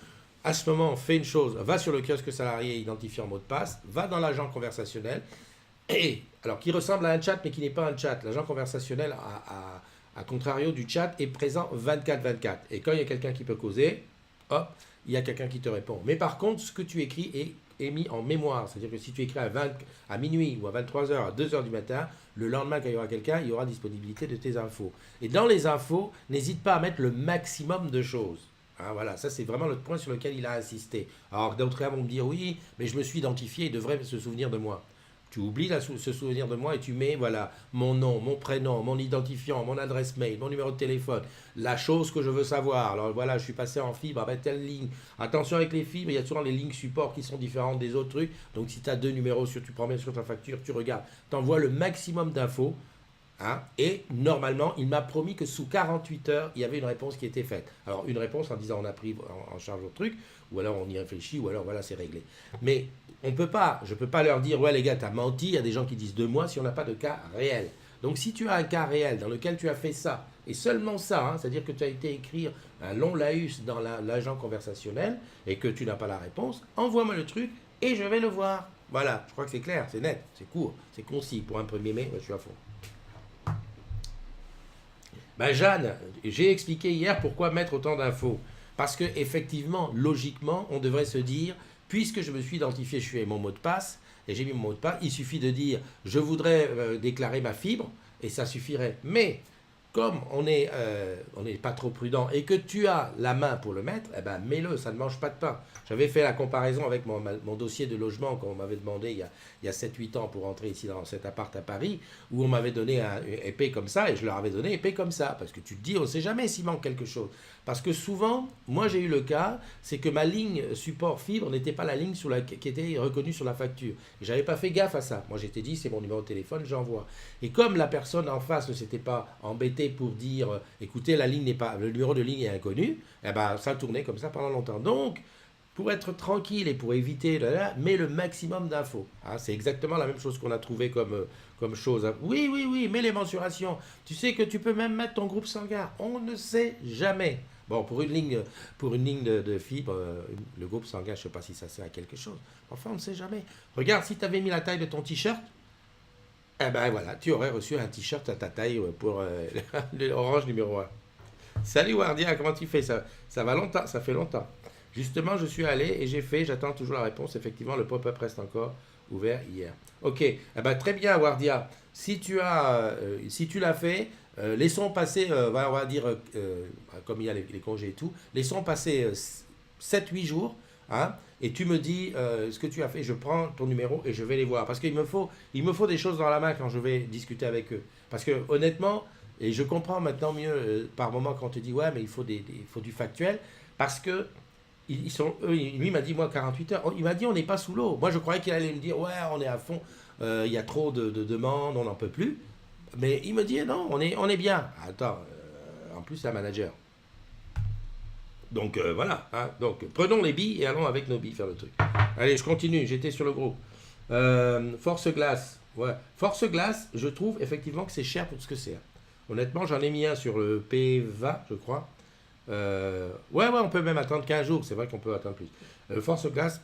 À ce moment, fais une chose, va sur le kiosque salarié identifiant mot de passe, va dans l'agent conversationnel, et alors qui ressemble à un chat mais qui n'est pas un chat. L'agent conversationnel, à contrario du chat, est présent 24/24. Et quand il y a quelqu'un qui peut causer, hop, il y a quelqu'un qui te répond. Mais par contre, ce que tu écris est mis en mémoire. C'est-à-dire que si tu écris à minuit ou à 23h, à 2h du matin, le lendemain, quand il y aura quelqu'un, il y aura disponibilité de tes infos. Et dans les infos, n'hésite pas à mettre le maximum de choses. Hein, voilà, ça c'est vraiment le point sur lequel il a insisté. Alors d'autres vont me dire oui, mais je me suis identifié, il devrait se souvenir de moi. Tu oublies se souvenir de moi et tu mets voilà mon nom, mon prénom, mon identifiant, mon adresse mail, mon numéro de téléphone, la chose que je veux savoir. Alors voilà, je suis passé en fibre, avec telle ligne. Attention avec les fibres, il y a souvent les lignes support qui sont différentes des autres trucs. Donc si tu as deux numéros, tu prends bien sur ta facture, tu regardes, tu envoies le maximum d'infos. Hein, et normalement, il m'a promis que sous 48 heures, il y avait une réponse qui était faite. Alors, une réponse en disant on a pris en charge le truc, ou alors on y réfléchit, ou alors voilà, c'est réglé. Mais on peut pas, je ne peux pas leur dire ouais les gars, t'as menti, il y a des gens qui disent 2 mois si on n'a pas de cas réel. Donc si tu as un cas réel dans lequel tu as fait ça, et seulement ça, hein, c'est-à-dire que tu as été écrire un long laïus dans l'agent conversationnel, et que tu n'as pas la réponse, envoie-moi le truc, et je vais le voir. Voilà, je crois que c'est clair, c'est net, c'est court, c'est concis. Pour un 1er mai, je suis à fond. Ben Jeanne, j'ai expliqué hier pourquoi mettre autant d'infos. Parce que effectivement, logiquement, on devrait se dire, puisque je me suis identifié, je suis avec mon mot de passe, et j'ai mis mon mot de passe, il suffit de dire, je voudrais déclarer ma fibre, et ça suffirait. Mais comme on n'est pas trop prudent et que tu as la main pour le mettre, eh ben mets-le, ça ne mange pas de pain. J'avais fait la comparaison avec mon dossier de logement qu'on m'avait demandé il y a 7-8 ans pour entrer ici dans cet appart à Paris, où on m'avait donné un épée comme ça, et je leur avais donné épée comme ça, parce que tu te dis, on ne sait jamais s'il manque quelque chose. Parce que souvent, moi j'ai eu le cas, c'est que ma ligne support fibre n'était pas la ligne qui était reconnue sur la facture. Et j'avais pas fait gaffe à ça. Moi j'étais dit, c'est mon numéro de téléphone, j'envoie. Et comme la personne en face ne s'était pas embêtée pour dire, écoutez, la ligne n'est pas, le numéro de ligne est inconnu, eh ben ça tournait comme ça pendant longtemps. Donc, pour être tranquille et pour éviter, mets le maximum d'infos. Hein, c'est exactement la même chose qu'on a trouvé comme chose. Oui, oui, oui, mets les mensurations. Tu sais que tu peux même mettre ton groupe sanguin. On ne sait jamais. Bon, pour une ligne de fibre, le groupe sanguin, je ne sais pas si ça sert à quelque chose. Enfin, on ne sait jamais. Regarde, si tu avais mis la taille de ton t-shirt, eh ben voilà, tu aurais reçu un t-shirt à ta taille pour l'orange numéro 1. Salut Wardia, comment tu fais ça? Ça va longtemps, ça fait longtemps. Justement, je suis allé et j'attends toujours la réponse. Effectivement, le pop-up reste encore ouvert hier. Ok, eh ben, très bien Wardia. Si tu l'as fait, laissons passer, on va dire, comme il y a les congés et tout, laissons passer 7-8 jours. Hein, et tu me dis ce que tu as fait, je prends ton numéro et je vais les voir. Parce qu'il il me faut des choses dans la main quand je vais discuter avec eux. Parce que honnêtement, et je comprends maintenant mieux par moment quand on te dit ouais mais il faut du factuel. Parce que lui il m'a dit moi 48 heures, il m'a dit on n'est pas sous l'eau. Moi je croyais qu'il allait me dire ouais on est à fond, il y a trop de demandes, on n'en peut plus. Mais il me dit non, on est bien. Attends, en plus c'est un manager. Donc voilà, hein. Donc prenons les billes et allons avec nos billes faire le truc. Allez, je continue, j'étais sur le groupe. Force glace. Ouais. Force glace, je trouve effectivement que c'est cher pour ce que c'est. Honnêtement, j'en ai mis un sur le P20, je crois. Ouais, on peut même attendre 15 jours, c'est vrai qu'on peut attendre plus. Force glace,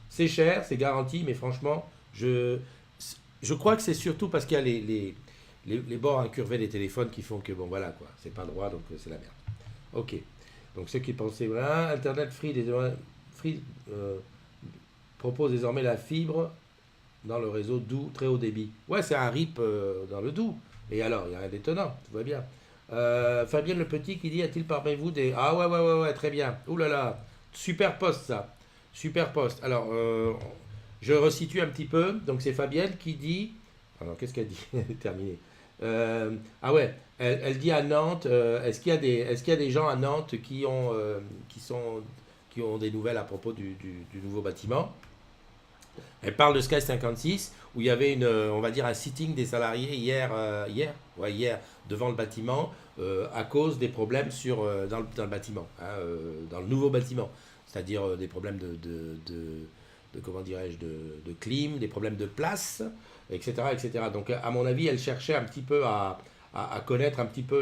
c'est cher, c'est garanti, mais franchement, je crois que c'est surtout parce qu'il y a les bords incurvés des téléphones qui font que, bon voilà, quoi, c'est pas droit, donc c'est la merde. Ok. Donc ceux qui pensaient, voilà, Internet Free propose désormais la fibre dans le réseau Doux, très haut débit. Ouais, c'est un RIP dans le Doux. Et alors, il n'y a rien d'étonnant, tout va bien. Fabien Le Petit qui dit, a-t-il parmi vous des... Ah ouais, très bien. Ouh là là, super poste ça. Super poste. Alors, je resitue un petit peu. Donc c'est Fabienne qui dit... Alors, qu'est-ce qu'elle dit? Terminé. Ah ouais, elle dit à Nantes, est-ce qu'il y a des gens à Nantes qui ont des nouvelles à propos du nouveau bâtiment? Elle parle de Sky 56 où il y avait on va dire un sitting des salariés hier devant le bâtiment à cause des problèmes dans le bâtiment, hein, dans le nouveau bâtiment, c'est-à-dire des problèmes comment dirais-je, de clim, des problèmes de place. etc., etc. Donc, à mon avis, elle cherchait un petit peu à connaître un petit peu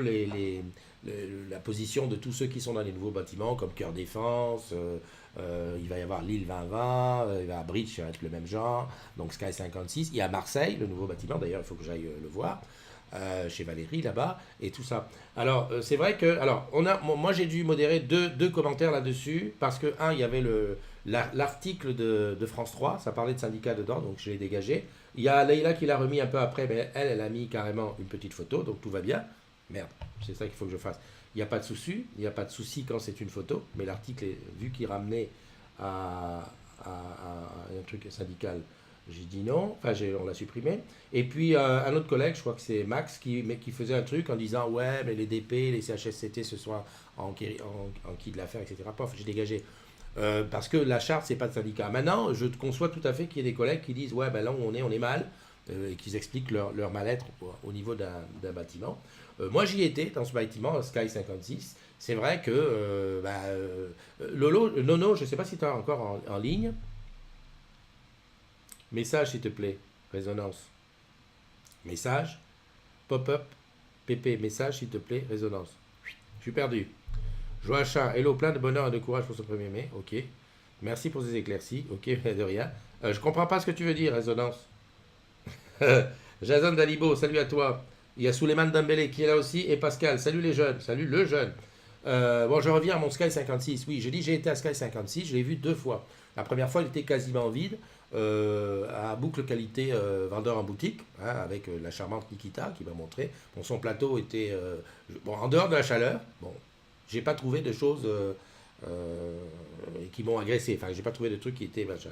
la position de tous ceux qui sont dans les nouveaux bâtiments, comme Cœur Défense, il va y avoir Lille 2020, il va y avoir Bridge, ça va être le même genre, donc Sky 56. Il y a Marseille, le nouveau bâtiment, d'ailleurs, il faut que j'aille le voir, chez Valérie là-bas, et tout ça. Alors, c'est vrai que. Alors, moi, j'ai dû modérer deux commentaires là-dessus, parce que, un, il y avait l'article de France 3, ça parlait de syndicats dedans, donc je l'ai dégagé. Il y a Leïla qui l'a remis un peu après, mais elle a mis carrément une petite photo, donc tout va bien. Merde, c'est ça qu'il faut que je fasse. Il n'y a pas de souci, il n'y a pas de souci quand c'est une photo, mais l'article, vu qu'il ramenait à un truc syndical, j'ai dit non, enfin on l'a supprimé. Et puis un autre collègue, je crois que c'est Max, qui faisait un truc en disant ouais, mais les DP, les CHSCT ce soir en qui de l'affaire, etc. Pof, j'ai dégagé. Parce que la charte, c'est pas de syndicat. Maintenant, je conçois tout à fait qu'il y ait des collègues qui disent ouais, ben là où on est mal, et qu'ils expliquent leur mal-être au niveau d'un bâtiment. Moi, j'y étais dans ce bâtiment, Sky 56. C'est vrai que Lolo, Nono, je ne sais pas si tu es encore en ligne. Message, s'il te plaît. Résonance. Message. Pop-up. PP. Message, s'il te plaît. Résonance. Je suis perdu. Joachim, hello, plein de bonheur et de courage pour ce 1er mai. Ok. Merci pour ces éclaircies. Ok, de rien. Je comprends pas ce que tu veux dire, résonance. Jason Dalibo, salut à toi. Il y a Souleymane Dembélé qui est là aussi et Pascal. Salut les jeunes. Salut le jeune. Bon, je reviens à mon Sky 56. Oui, j'ai été à Sky 56. Je l'ai vu 2 fois. La première fois, il était quasiment vide. À boucle qualité vendeur en boutique, hein, avec la charmante Nikita qui m'a montré. Bon, son plateau était bon, en dehors de la chaleur. Bon, j'ai pas trouvé de choses qui m'ont agressé. Enfin, j'ai pas trouvé de trucs qui étaient machin.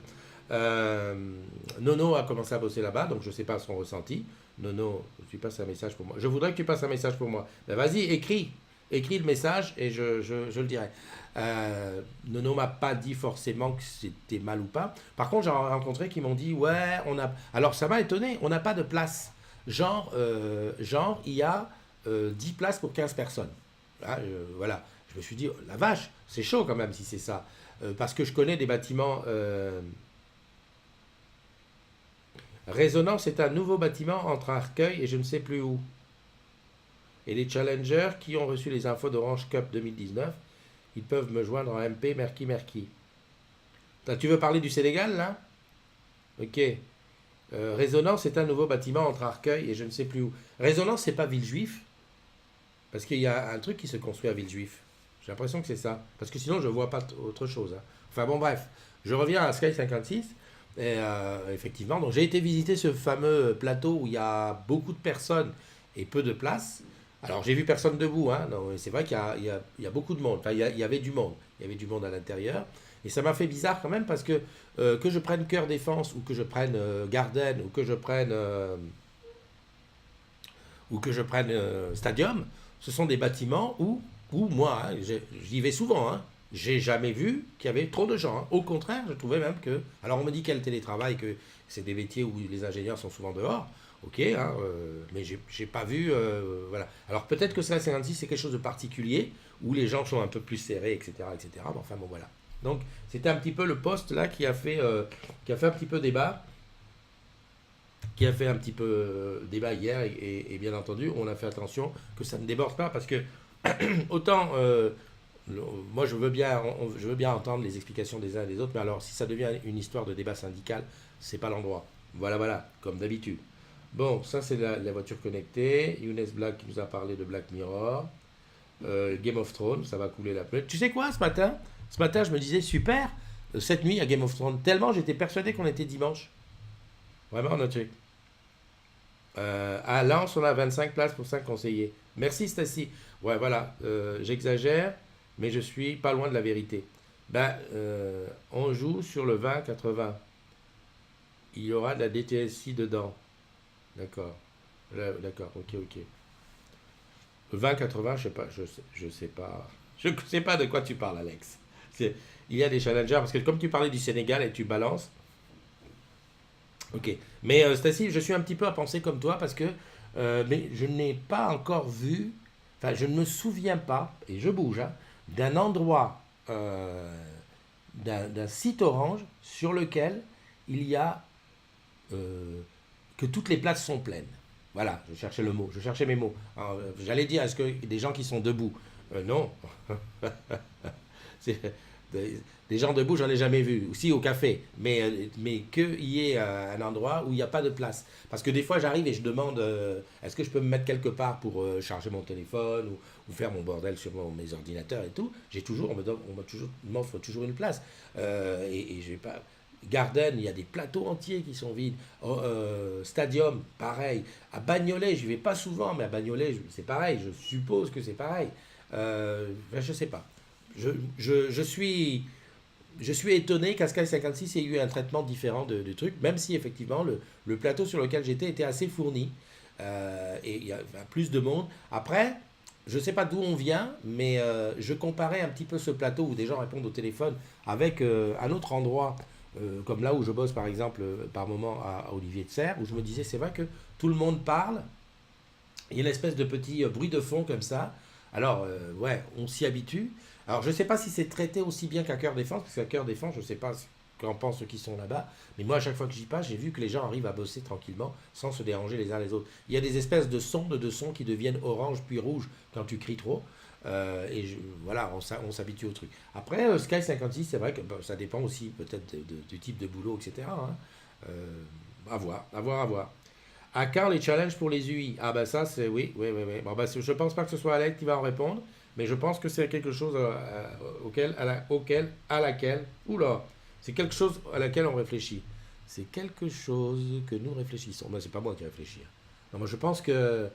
Nono a commencé à bosser là-bas, donc je sais pas son ressenti. Nono, tu passes un message pour moi. Je voudrais que tu passes un message pour moi. Ben vas-y, écris. Écris le message et je le dirai. Nono m'a pas dit forcément que c'était mal ou pas. Par contre, j'en ai rencontré qui m'ont dit ouais, on a. Alors ça m'a étonné, on n'a pas de place. Genre, il y a 10 places pour 15 personnes. Là, voilà. Je me suis dit, oh, la vache, c'est chaud quand même si c'est ça. Parce que je connais des bâtiments. Résonance est un nouveau bâtiment entre Arcueil et je ne sais plus où. Et les challengers qui ont reçu les infos d'Orange Cup 2019, ils peuvent me joindre en MP Merki. Tu veux parler du Sénégal là? Ok. Résonance est un nouveau bâtiment entre Arcueil et je ne sais plus où. Résonance, c'est pas Villejuif? Parce qu'il y a un truc qui se construit à Villejuif. J'ai l'impression que c'est ça. Parce que sinon, je vois pas autre chose. Hein. Enfin bon, bref. Je reviens à Sky 56. Et effectivement, donc j'ai été visiter ce fameux plateau où il y a beaucoup de personnes et peu de place. Alors j'ai vu personne debout, hein, non, c'est vrai qu'il y a beaucoup de monde. Enfin, il y avait du monde. Il y avait du monde à l'intérieur. Et ça m'a fait bizarre quand même parce que je prenne Cœur Défense ou que je prenne Garden ou que je prenne Stadium, ce sont des bâtiments où moi, hein, j'y vais souvent, hein, j'ai jamais vu qu'il y avait trop de gens. Hein. Au contraire, je trouvais même que. Alors on me dit qu'il y a le télétravail, que c'est des métiers où les ingénieurs sont souvent dehors. Ok, hein, mais j'ai pas vu. Voilà. Alors peut-être que ça, 56, c'est quelque chose de particulier, où les gens sont un peu plus serrés, etc. etc. Mais enfin bon, voilà. Donc c'était un petit peu le poste là qui a fait un petit peu débat. Qui a fait un petit peu débat hier, et bien entendu, on a fait attention que ça ne déborde pas, parce que autant moi je veux bien entendre les explications des uns et des autres, mais alors si ça devient une histoire de débat syndical, c'est pas l'endroit. Voilà, comme d'habitude. Bon, ça c'est la voiture connectée. Younes Black qui nous a parlé de Black Mirror. Game of Thrones, ça va couler la plaie. Tu sais quoi, ce matin? Ce matin, je me disais, super, cette nuit à Game of Thrones, tellement j'étais persuadé qu'on était dimanche. Vraiment, notre truc. À Lens, on a 25 places pour 5 conseillers. Merci, Stacy. Ouais, voilà, j'exagère, mais je suis pas loin de la vérité. Ben, on joue sur le 20-80. Il y aura de la DTSI dedans. D'accord. D'accord, ok. Le 20-80, je sais pas, je sais pas. Je sais pas de quoi tu parles, Alex. Il y a des challengers, parce que comme tu parlais du Sénégal et tu balances. Ok. Mais Stacy, je suis un petit peu à penser comme toi parce que mais je n'ai pas encore vu, enfin je ne me souviens pas, et je bouge, hein, d'un endroit, d'un site Orange sur lequel il y a euh, que toutes les places sont pleines. Voilà, je cherchais le mot, je cherchais mes mots. Alors, j'allais dire, est-ce que des gens qui sont debout? Non. C'est- des gens debout, j'en ai jamais vu. Aussi au café. Mais qu'il y ait un endroit où il n'y a pas de place. Parce que des fois, j'arrive et je demande est-ce que je peux me mettre quelque part pour charger mon téléphone ou faire mon bordel sur mes ordinateurs et tout. J'ai toujours, m'offre toujours une place. Et je vais pas. Garden, il y a des plateaux entiers qui sont vides. Stadium, pareil. À Bagnolet, je vais pas souvent, mais à Bagnolet, c'est pareil. Je suppose que c'est pareil. Ben, je sais pas. Je, je, je suis, je suis étonné qu'à Sky 56 ait eu un traitement différent du truc, même si effectivement le plateau sur lequel j'étais était assez fourni et il y a plus de monde. Après, je ne sais pas d'où on vient, mais je comparais un petit peu ce plateau où des gens répondent au téléphone avec un autre endroit, comme là où je bosse par exemple par moment à Olivier de Serres, où je me disais c'est vrai que tout le monde parle, il y a une espèce de petit bruit de fond comme ça. Alors, ouais, on s'y habitue. Alors, je ne sais pas si c'est traité aussi bien qu'à Cœur Défense, parce qu'à Cœur Défense, je ne sais pas ce qu'en pensent ceux qui sont là-bas. Mais moi, à chaque fois que j'y passe, j'ai vu que les gens arrivent à bosser tranquillement, sans se déranger les uns les autres. Il y a des espèces de sondes de sons qui deviennent orange puis rouge quand tu cries trop. Voilà, on s'habitue au truc. Après, Sky 56, c'est vrai que bah, ça dépend aussi peut-être du type de boulot, etc. Hein. À voir, à voir, à voir. À quand les challenges pour les UI? Ah ben ça c'est oui, oui, oui, oui. Bon ben je pense pas que ce soit Alex qui va en répondre, mais je pense que c'est quelque chose à laquelle, oula, c'est quelque chose à laquelle on réfléchit. C'est quelque chose que nous réfléchissons. Ben c'est pas moi qui réfléchis. Non, moi je pense que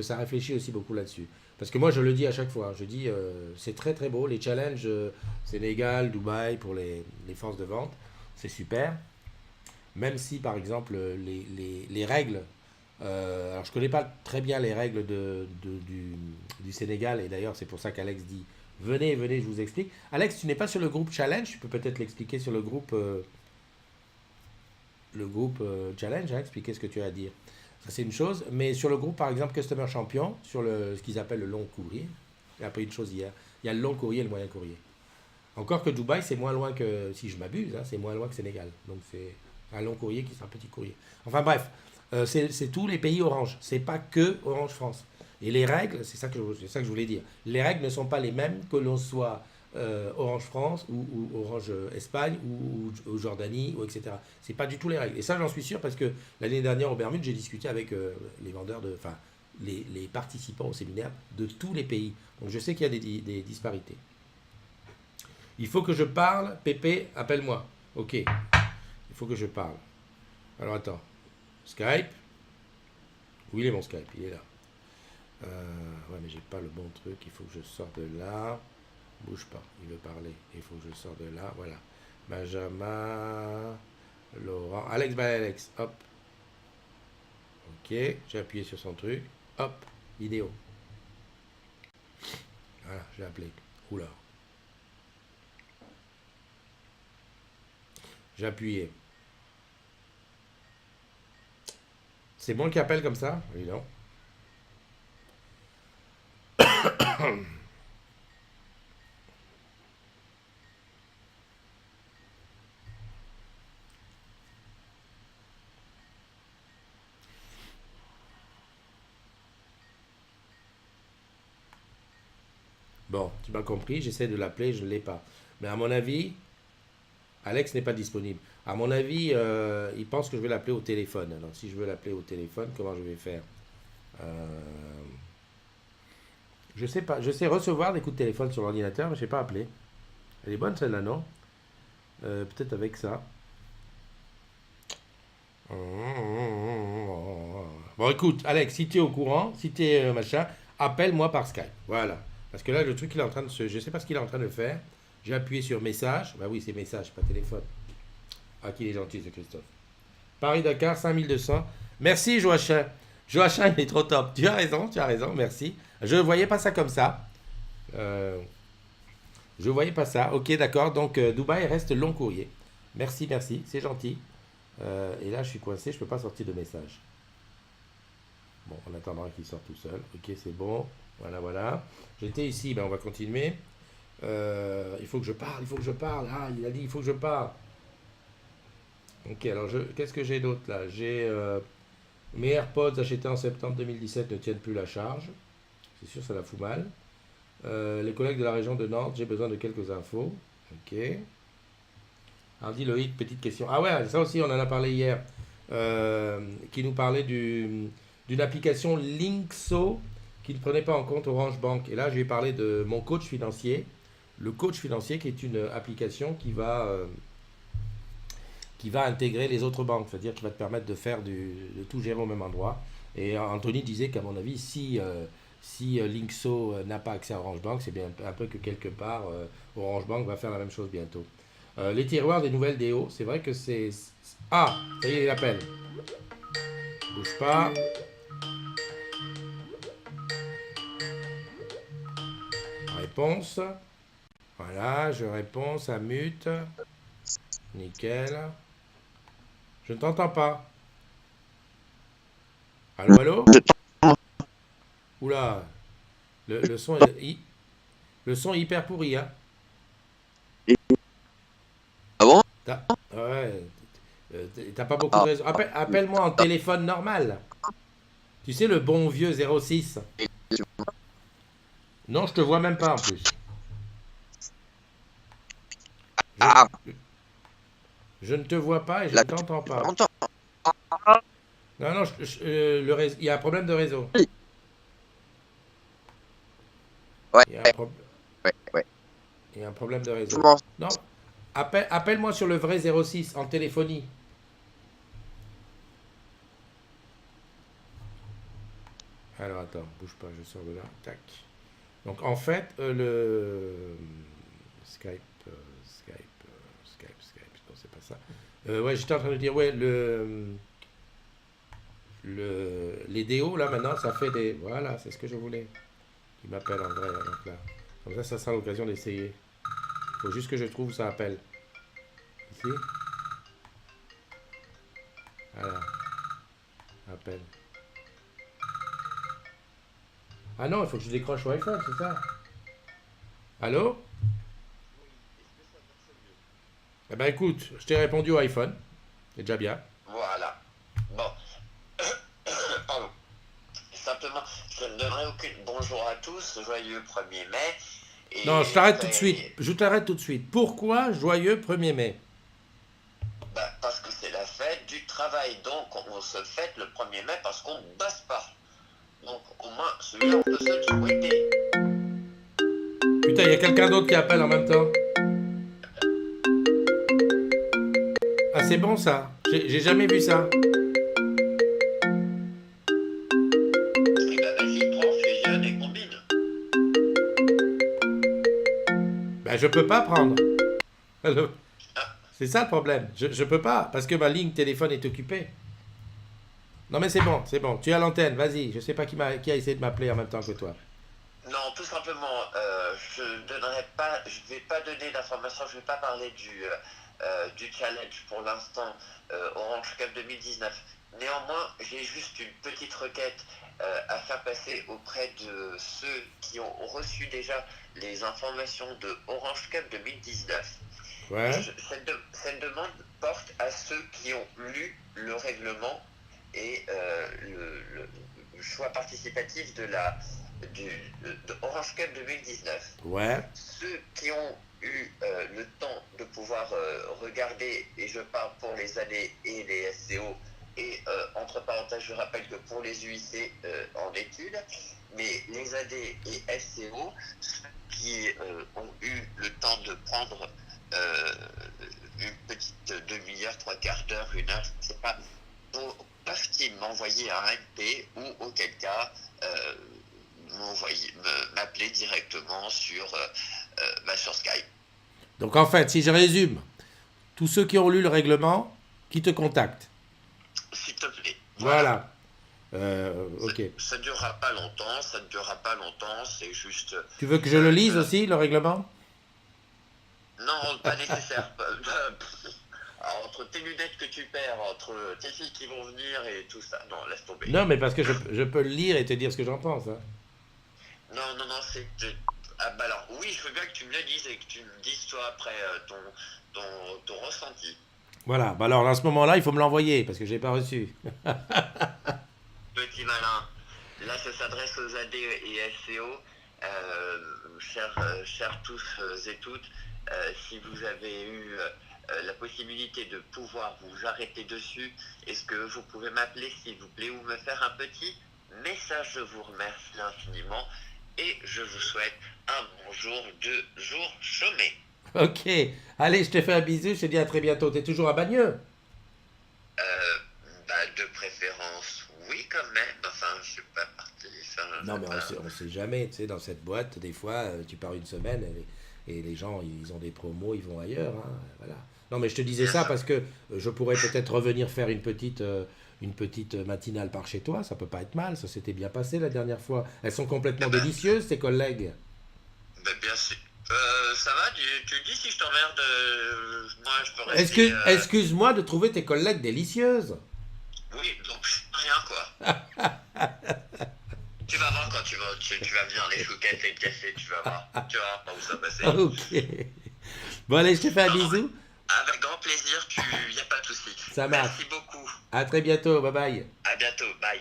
ça réfléchit aussi beaucoup là-dessus. Parce que moi je le dis à chaque fois, je dis c'est très très beau, les challenges Sénégal, Dubaï pour les forces de vente, c'est super. Même si, par exemple, les règles, alors je connais pas très bien les règles du Sénégal, et d'ailleurs c'est pour ça qu'Alex dit, venez, venez, je vous explique. Alex, tu n'es pas sur le groupe Challenge, tu peux peut-être l'expliquer sur le groupe Challenge, hein, expliquer ce que tu as à dire. Ça c'est une chose, mais sur le groupe, par exemple, Customer Champion, sur ce qu'ils appellent le long courrier, j'ai appris une chose hier, il y a le long courrier et le moyen courrier. Encore que Dubaï, c'est moins loin que, si je m'abuse, hein, c'est moins loin que Sénégal. Donc c'est un long courrier qui sera un petit courrier. Enfin bref, c'est tous les pays Orange. C'est pas que Orange France. Et les règles, c'est ça que je voulais dire. Les règles ne sont pas les mêmes que l'on soit Orange France ou Orange Espagne ou Jordanie ou etc. C'est pas du tout les règles. Et ça, j'en suis sûr parce que l'année dernière au Bermudes, j'ai discuté avec les vendeurs enfin les participants au séminaire de tous les pays. Donc je sais qu'il y a des disparités. Il faut que je parle. Pépé, appelle-moi. Ok. Il faut que je parle. Alors attends. Skype. Où il est mon Skype? Il est là. Ouais, mais j'ai pas le bon truc. Il faut que je sorte de là. Bouge pas. Il veut parler. Il faut que je sorte de là. Voilà. Benjamin. Laurent. Alex, bah Alex. Hop. Ok. J'ai appuyé sur son truc. Hop. Vidéo. Voilà. J'ai appelé. Oula. J'ai appuyé. C'est moi qui appelle comme ça? Oui, non. Bon, tu m'as compris, j'essaie de l'appeler, je ne l'ai pas. Mais à mon avis, Alex n'est pas disponible. À mon avis, il pense que je vais l'appeler au téléphone. Alors, si je veux l'appeler au téléphone, comment je vais faire? Euh, je sais pas. Je sais recevoir des coups de téléphone sur l'ordinateur, mais je ne sais pas appeler. Elle est bonne celle-là, non? Peut-être avec ça. Bon, écoute, Alex, si tu es au courant, si tu es machin, appelle-moi par Skype. Voilà. Parce que là, le truc, il est en train de se. Je sais pas ce qu'il est en train de faire. J'ai appuyé sur message. Bah oui, c'est message, pas téléphone. Ah, qu'il est gentil, ce Christophe. Paris-Dakar, 5200. Merci, Joachim. Joachim, il est trop top. Tu as raison, merci. Je ne voyais pas ça comme ça. Euh, je ne voyais pas ça. Ok, d'accord. Donc, Dubaï reste long courrier. Merci, merci. C'est gentil. Et là, je suis coincé. Je ne peux pas sortir de message. Bon, on attendra qu'il sorte tout seul. Ok, c'est bon. Voilà, voilà. J'étais ici. Ben, on va continuer. Il faut que je parle. Il faut que je parle. Ah, il a dit il faut que je parle. Ok, alors qu'est-ce que j'ai d'autre là? J'ai Mes AirPods achetés en septembre 2017 ne tiennent plus la charge. C'est sûr, ça la fout mal. Les collègues de la région de Nantes, j'ai besoin de quelques infos. Ok. Hardy Loïc, petite question. Ah ouais, ça aussi, on en a parlé hier. Qui nous parlait d'une application Linkso qui ne prenait pas en compte Orange Bank. Et là, je lui ai parlé de mon coach financier. Le coach financier qui est une application qui va intégrer les autres banques. C'est-à-dire qui va te permettre de faire de tout gérer au même endroit. Et Anthony disait qu'à mon avis, si Linkso n'a pas accès à Orange Bank, c'est bien un peu que quelque part, Orange Bank va faire la même chose bientôt. Les tiroirs des nouvelles Déo, c'est vrai que c'est... Ah, ça y est, il appelle. Bouge pas. Réponse. Voilà, je réponds, ça mute. Nickel. Je ne t'entends pas. Allô, allô? Oula, le son le son est hyper pourri, hein. Ah bon? Ouais, t'as pas beaucoup de réseau. Appelle-moi en téléphone normal. Tu sais, le bon vieux 06. Non, je te vois même pas en plus. Je, Ah, je ne te vois pas et je là, ne t'entends tu pas. m'entends? Non, non, il y a un problème de réseau. Ouais, Il y a un, pro- ouais. il y a un problème de réseau. Comment? Non, appelle-moi sur le vrai 06 en téléphonie. Alors attends, bouge pas, je sors de là. Tac. Donc en fait, Skype, Skype, non, c'est pas ça. Ouais, j'étais en train de dire, ouais, les déos, là, maintenant, ça fait des... Voilà, c'est ce que je voulais. Il m'appelle en vrai, là, donc là. Comme ça sera l'occasion d'essayer. Faut juste que je trouve où ça appelle. Ici. Voilà, appelle. Ah non, il faut que je décroche au iPhone, c'est ça? Allô? Eh ben écoute, je t'ai répondu au iPhone. C'est déjà bien. Voilà. Bon, pardon. Simplement, je ne donnerai aucune bonjour à tous, joyeux 1er mai. Non, je Et t'arrête tout de suite. Je t'arrête tout de suite. Pourquoi joyeux 1er mai? parce que c'est la fête du travail, donc on se fête le 1er mai parce qu'on ne bosse pas. Donc au moins, celui-là, on peut se le souhaiter. Putain, il y a quelqu'un d'autre qui appelle en même temps. Ah, c'est bon ça. J'ai jamais vu ça. Et ben vas-y, prends, fusionne et combine. Ben, je peux pas prendre. Ah, C'est ça le problème. Je peux pas parce que ma ligne téléphone est occupée. Non mais c'est bon, c'est bon. Tu es à l'antenne, vas-y. Je sais pas qui a essayé de m'appeler en même temps que toi. non, tout simplement, je ne vais pas donner d'informations, je ne vais pas parler du challenge pour l'instant Orange Cup 2019. Néanmoins, j'ai juste une petite requête à faire passer auprès de ceux qui ont reçu déjà les informations de Orange Cup 2019. Ouais. Cette demande porte à ceux qui ont lu le règlement et le choix participatif de Orange Cup 2019. Ouais. Ceux qui ont eu le temps de pouvoir regarder, et je parle pour les AD et les SCO, et entre parenthèses, je rappelle que pour les UIC en études, mais les AD et SCO, ceux qui ont eu le temps de prendre une petite demi-heure, trois quarts d'heure, une heure, je ne sais pas, peuvent-ils m'envoyer un MP ou auquel cas m'appeler directement sur Skype. Donc en fait, si je résume, tous ceux qui ont lu le règlement, qui te contactent. S'il te plaît. Voilà. Ok. Ça ne durera pas longtemps, c'est juste... Tu veux que je le lise aussi, le règlement? Non, pas nécessaire. Alors, entre tes lunettes que tu perds, entre tes filles qui vont venir et tout ça, non, laisse tomber. Non, mais parce que je peux le lire et te dire ce que j'en pense. Hein. Non, c'est... Ah bah alors, oui, je veux bien que tu me le dises et que tu me dises toi après ton ressenti. Voilà, bah alors à ce moment-là, il faut me l'envoyer parce que je l'ai pas reçu. Petit malin. Là, ça s'adresse aux AD et SEO. Chers tous et toutes, si vous avez eu la possibilité de pouvoir vous arrêter dessus, est-ce que vous pouvez m'appeler s'il vous plaît ou me faire un petit message? Je vous remercie infiniment et je vous souhaite un bon jour de jour chômé. Ok, allez, je te fais un bisou, je te dis à très bientôt. T'es toujours à Bagneux? Euh, de préférence, oui quand même. Enfin, je suis pas parti. Enfin, Non, mais pas... on sait jamais, tu sais, dans cette boîte, des fois, tu pars une semaine et les gens, ils ont des promos, ils vont ailleurs, hein, voilà. Non, mais je te disais Bien ça sûr. parce que je pourrais peut-être revenir faire une petite matinale par chez toi, ça peut pas être mal, ça s'était bien passé la dernière fois. Elles sont Eh complètement ben, délicieuses, tes collègues. bien sûr. Ça va, tu dis si je t'emmerde, moi je peux rester. Excuse-moi de trouver tes collègues délicieuses. Oui, donc rien quoi. Tu vas voir quand tu vas venir les chouquettes et le café, tu vas voir. Tu vas voir où ça va passer. Ok. Bon, allez, je te fais un Non, bisou. avec grand plaisir, y a pas de souci. Ça marche. Merci beaucoup. À très bientôt, bye bye. À bientôt. Bye.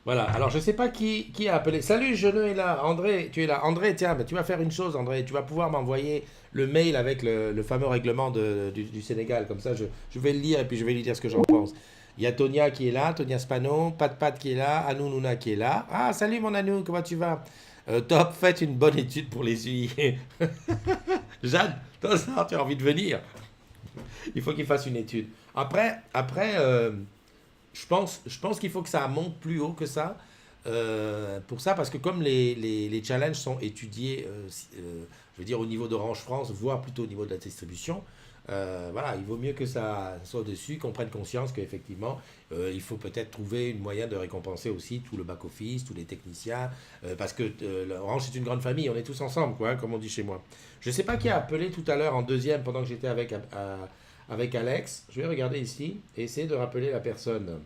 Voilà, alors je sais pas qui a appelé. Salut, Jeuneux est là. André, tu es là. André, tiens, tu vas faire une chose, André. Tu vas pouvoir m'envoyer le mail avec le fameux règlement du Sénégal. Comme ça, je vais le lire et puis je vais lui dire ce que j'en pense. Il y a Tonia qui est là, Tonia Spano, Pat Pat qui est là, Anou Nouna qui est là. Ah, salut mon Anou, comment tu vas? Top, faites une bonne étude pour les UI. Jeanne, toi, ça, tu as envie de venir. Il faut qu'il fasse une étude. Après, je pense qu'il faut que ça monte plus haut que ça. Pour ça, parce que comme les challenges sont étudiés, je veux dire, au niveau d'Orange France, voire plutôt au niveau de la distribution, voilà, il vaut mieux que ça soit dessus, qu'on prenne conscience qu'effectivement, il faut peut-être trouver une moyen de récompenser aussi tout le back-office, tous les techniciens, parce que Orange, c'est une grande famille, on est tous ensemble, quoi, hein, comme on dit chez moi. Je ne sais pas qui a appelé tout à l'heure en deuxième pendant que j'étais avec Alex. Je vais regarder ici et essayer de rappeler la personne.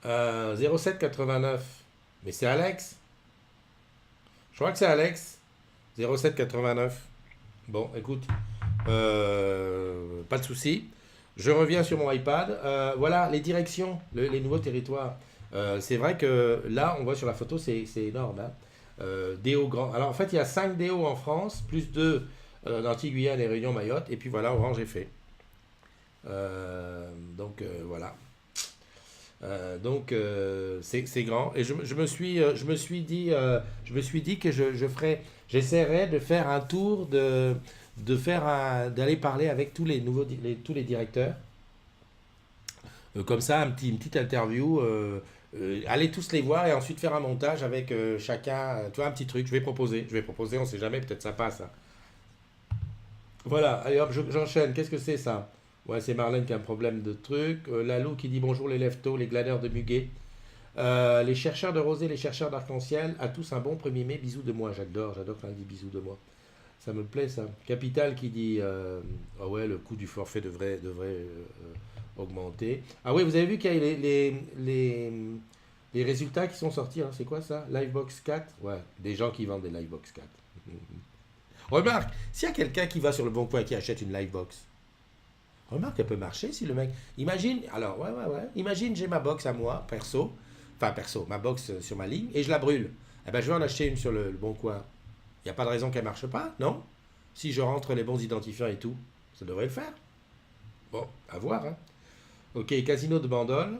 07 89. Mais c'est Alex. Je crois que c'est Alex. 07 89. Bon, écoute, pas de souci. Je reviens sur mon iPad. Voilà, les directions, les nouveaux territoires. C'est vrai que là, on voit sur la photo, c'est énorme, hein. DO grand. Alors en fait, il y a 5 DO en France, plus 2 dans Antilles-Guyane et Réunion Mayotte. Et puis voilà, Orange est fait. Voilà. C'est grand. Et je me suis dit que j'essaierais de faire un tour, d'aller parler avec tous les directeurs. Comme ça, une petite interview. Aller tous les voir et ensuite faire un montage avec chacun. Tu vois, un petit truc. Je vais proposer, on sait jamais, peut-être ça passe, hein. Voilà, allez hop, j'enchaîne. Qu'est-ce que c'est ça? Ouais, c'est Marlène qui a un problème de truc. Lalou qui dit bonjour les leftos, les glaneurs de muguet. Les chercheurs de rosée, les chercheurs d'arc-en-ciel, à tous un bon 1er mai, bisous de moi. J'adore quand il dit bisous de moi. Ça me plaît ça. Capital qui dit ah ouais, le coût du forfait devrait augmenter. Ah oui, vous avez vu qu'il y a les résultats qui sont sortis, hein. C'est quoi ça? Livebox 4? Ouais, des gens qui vendent des Livebox 4. Remarque, s'il y a quelqu'un qui va sur le bon coin et qui achète une Livebox, remarque, elle peut marcher si le mec. Imagine, alors, ouais. Imagine, j'ai ma box à moi, perso, ma box sur ma ligne, et je la brûle. Eh ben, je vais en acheter une sur le bon coin. Il n'y a pas de raison qu'elle marche pas, non? Si je rentre les bons identifiants et tout, ça devrait le faire. Bon, à voir, hein. Ok, casino de Bandol.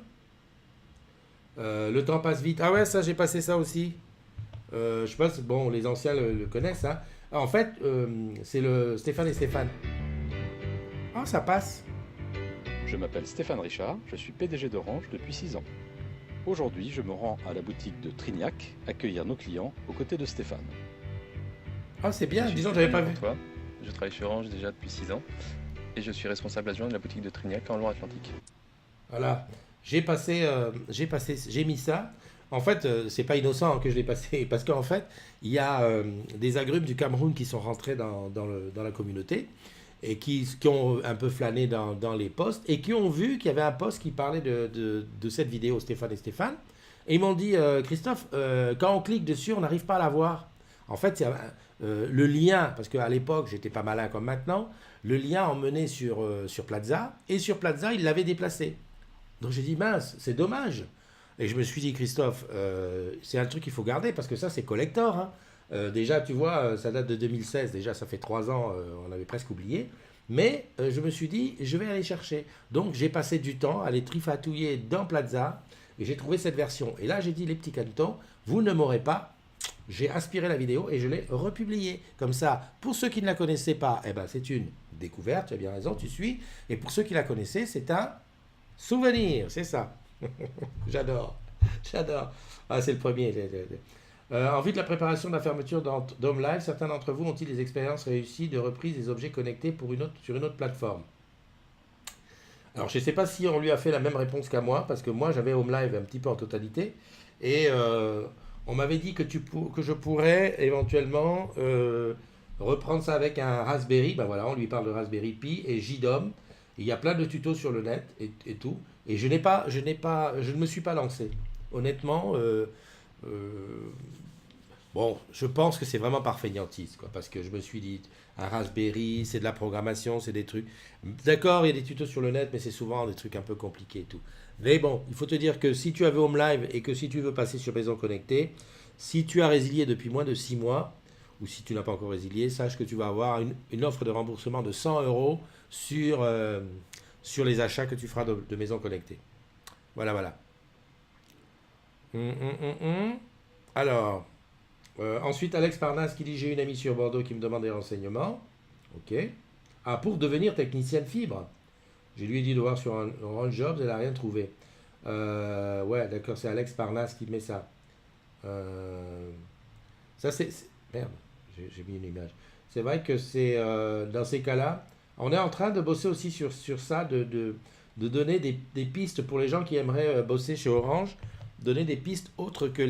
Le temps passe vite. Ah ouais, ça, j'ai passé ça aussi. Je sais pas, bon, les anciens le connaissent, hein. Ah, en fait, c'est le Stéphane et Stéphane. Ah, ça passe. Je m'appelle Stéphane Richard, je suis PDG d'Orange depuis 6 ans. Aujourd'hui, je me rends à la boutique de Trignac accueillir nos clients aux côtés de Stéphane. Ah, c'est bien, Je suis disons, j'avais pas vu. Stéphane Courtois. Je travaille chez Orange déjà depuis 6 ans et je suis responsable adjoint de la boutique de Trignac en Loire-Atlantique. Voilà. J'ai mis ça. En fait, c'est pas innocent que je l'ai passé, parce qu'en fait, il y a des agrumes du Cameroun qui sont rentrés dans la communauté et qui ont un peu flâné dans les posts et qui ont vu qu'il y avait un post qui parlait de cette vidéo Stéphane et Stéphane. Et ils m'ont dit, Christophe, quand on clique dessus, on n'arrive pas à la voir. En fait, le lien, parce qu'à l'époque, j'étais pas malin comme maintenant, le lien emmenait sur Plaza, et sur Plaza, il l'avait déplacé. Donc j'ai dit, mince, c'est dommage. Et je me suis dit, Christophe, c'est un truc qu'il faut garder, parce que ça, c'est collector. Hein. Déjà, tu vois, ça date de 2016, déjà, ça fait 3 ans, on avait presque oublié. Mais je me suis dit, je vais aller chercher. Donc j'ai passé du temps à aller trifatouiller dans Plaza, et j'ai trouvé cette version. Et là, j'ai dit, les petits cantons, vous ne m'aurez pas. J'ai aspiré la vidéo et je l'ai republiée. Comme ça, pour ceux qui ne la connaissaient pas, eh ben, c'est une découverte, tu as bien raison, tu suis. Et pour ceux qui la connaissaient, c'est un souvenir, c'est ça. J'adore, j'adore. Ah, c'est le premier. En vue de la préparation de la fermeture d'Home Live, certains d'entre vous ont-ils des expériences réussies de reprise des objets connectés sur une autre plateforme? Alors, je ne sais pas si on lui a fait la même réponse qu'à moi, parce que moi, j'avais Home Live un petit peu en totalité. Et on m'avait dit que je pourrais éventuellement reprendre ça avec un Raspberry. Ben voilà, on lui parle de Raspberry Pi et JDOM. Il y a plein de tutos sur le net et tout. Et je ne me suis pas lancé. Honnêtement, bon, je pense que c'est vraiment par fainéantise, quoi, parce que je me suis dit, un Raspberry, c'est de la programmation, c'est des trucs. D'accord, il y a des tutos sur le net, mais c'est souvent des trucs un peu compliqués et tout. Mais bon, il faut te dire que si tu avais Home Live et que si tu veux passer sur Maison Connectée, si tu as résilié depuis moins de 6 mois, ou si tu n'as pas encore résilié, sache que tu vas avoir une offre de remboursement de 100 euros sur les achats que tu feras de Maison Connectée. Voilà, voilà. Alors, ensuite, Alex Parnas qui dit, j'ai une amie sur Bordeaux qui me demande des renseignements. Ok. Ah, pour devenir technicienne fibre. Je lui ai dit de voir sur un Orange Jobs, elle n'a rien trouvé. Ouais, d'accord, c'est Alex Parnas qui met ça. Ça, merde, j'ai mis une image. C'est vrai que c'est dans ces cas-là, on est en train de bosser aussi sur ça, de donner des pistes pour les gens qui aimeraient bosser chez Orange, donner des pistes autres que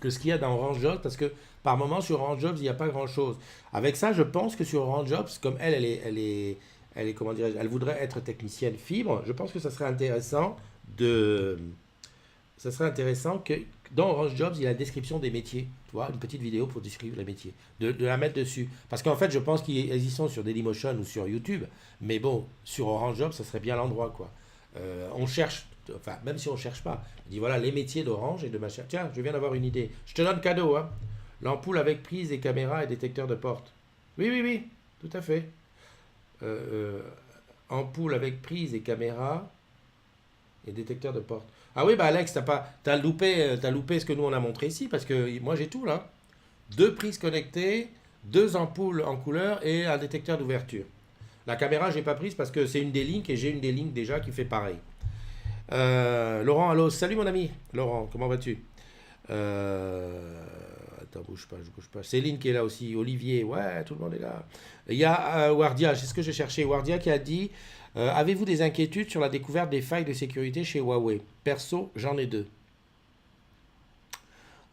ce qu'il y a dans Orange Jobs, parce que par moment sur Orange Jobs, il n'y a pas grand-chose. Avec ça, je pense que sur Orange Jobs, comme elle est comment dirais-je, elle voudrait être technicienne fibre, je pense que ça serait intéressant que dans Orange Jobs, il y a la description des métiers, tu vois, une petite vidéo pour décrire les métiers, de la mettre dessus. Parce qu'en fait, je pense qu'ils y sont sur Dailymotion ou sur YouTube, mais bon, sur Orange Jobs, ça serait bien l'endroit, quoi. On cherche, enfin, même si on ne cherche pas, on dit voilà les métiers d'Orange et de machin. Tiens, je viens d'avoir une idée. Je te donne cadeau, hein. L'ampoule avec prise et caméra et détecteur de porte. Oui, oui, oui, tout à fait. Ampoule avec prise et caméra et détecteur de porte. Ah oui, bah Alex, t'as loupé ce que nous on a montré ici, parce que moi j'ai tout là. 2 prises connectées, 2 ampoules en couleur et un détecteur d'ouverture. La caméra, j'ai pas prise parce que c'est une D-Link et j'ai une D-Link déjà qui fait pareil. Laurent, allô, salut mon ami. Laurent, comment vas-tu? Attends, bouge pas. Céline qui est là aussi. Olivier, ouais, tout le monde est là. Il y a Wardia, c'est ce que je cherchais. Wardia qui a dit, avez-vous des inquiétudes sur la découverte des failles de sécurité chez Huawei? Perso, j'en ai 2.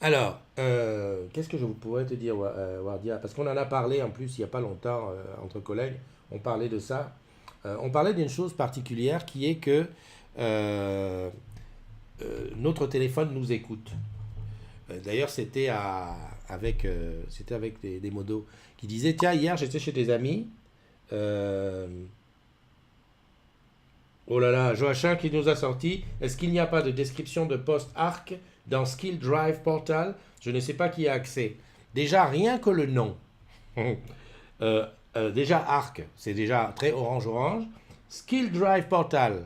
Alors, qu'est-ce que je pourrais te dire, Wardia? Parce qu'on en a parlé en plus il n'y a pas longtemps entre collègues. On parlait de ça. On parlait d'une chose particulière qui est que notre téléphone nous écoute. D'ailleurs, c'était avec des modos qui disaient, tiens, hier j'étais chez des amis. Oh là là, Joachim qui nous a sorti. Est-ce qu'il n'y a pas de description de poste ARC dans Skill Drive Portal? Je ne sais pas qui a accès. Déjà, rien que le nom. Déjà, ARC, c'est déjà très orange. Skill Drive Portal.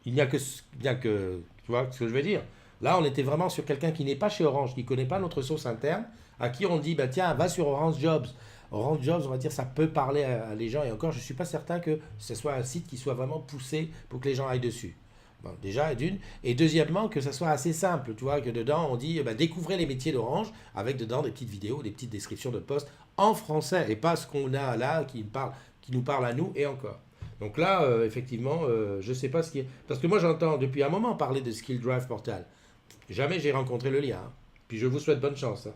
Il n'y a que... Tu vois ce que je veux dire? Là, on était vraiment sur quelqu'un qui n'est pas chez Orange, qui ne connaît pas notre source interne, à qui on dit, bah tiens, va sur Orange Jobs. Orange Jobs, on va dire, ça peut parler à les gens. Et encore, je ne suis pas certain que ce soit un site qui soit vraiment poussé pour que les gens aillent dessus. Bon, déjà, d'une. Et deuxièmement, que ça soit assez simple. Tu vois, que dedans, on dit, bah, découvrez les métiers d'Orange, avec dedans des petites vidéos, des petites descriptions de postes en français. Et pas ce qu'on a là, qui nous parle à nous et encore. Donc là, effectivement, je ne sais pas ce qui est... Parce que moi, j'entends depuis un moment parler de Skill Drive Portal. Jamais j'ai rencontré le lien. Hein. Puis je vous souhaite bonne chance. Hein.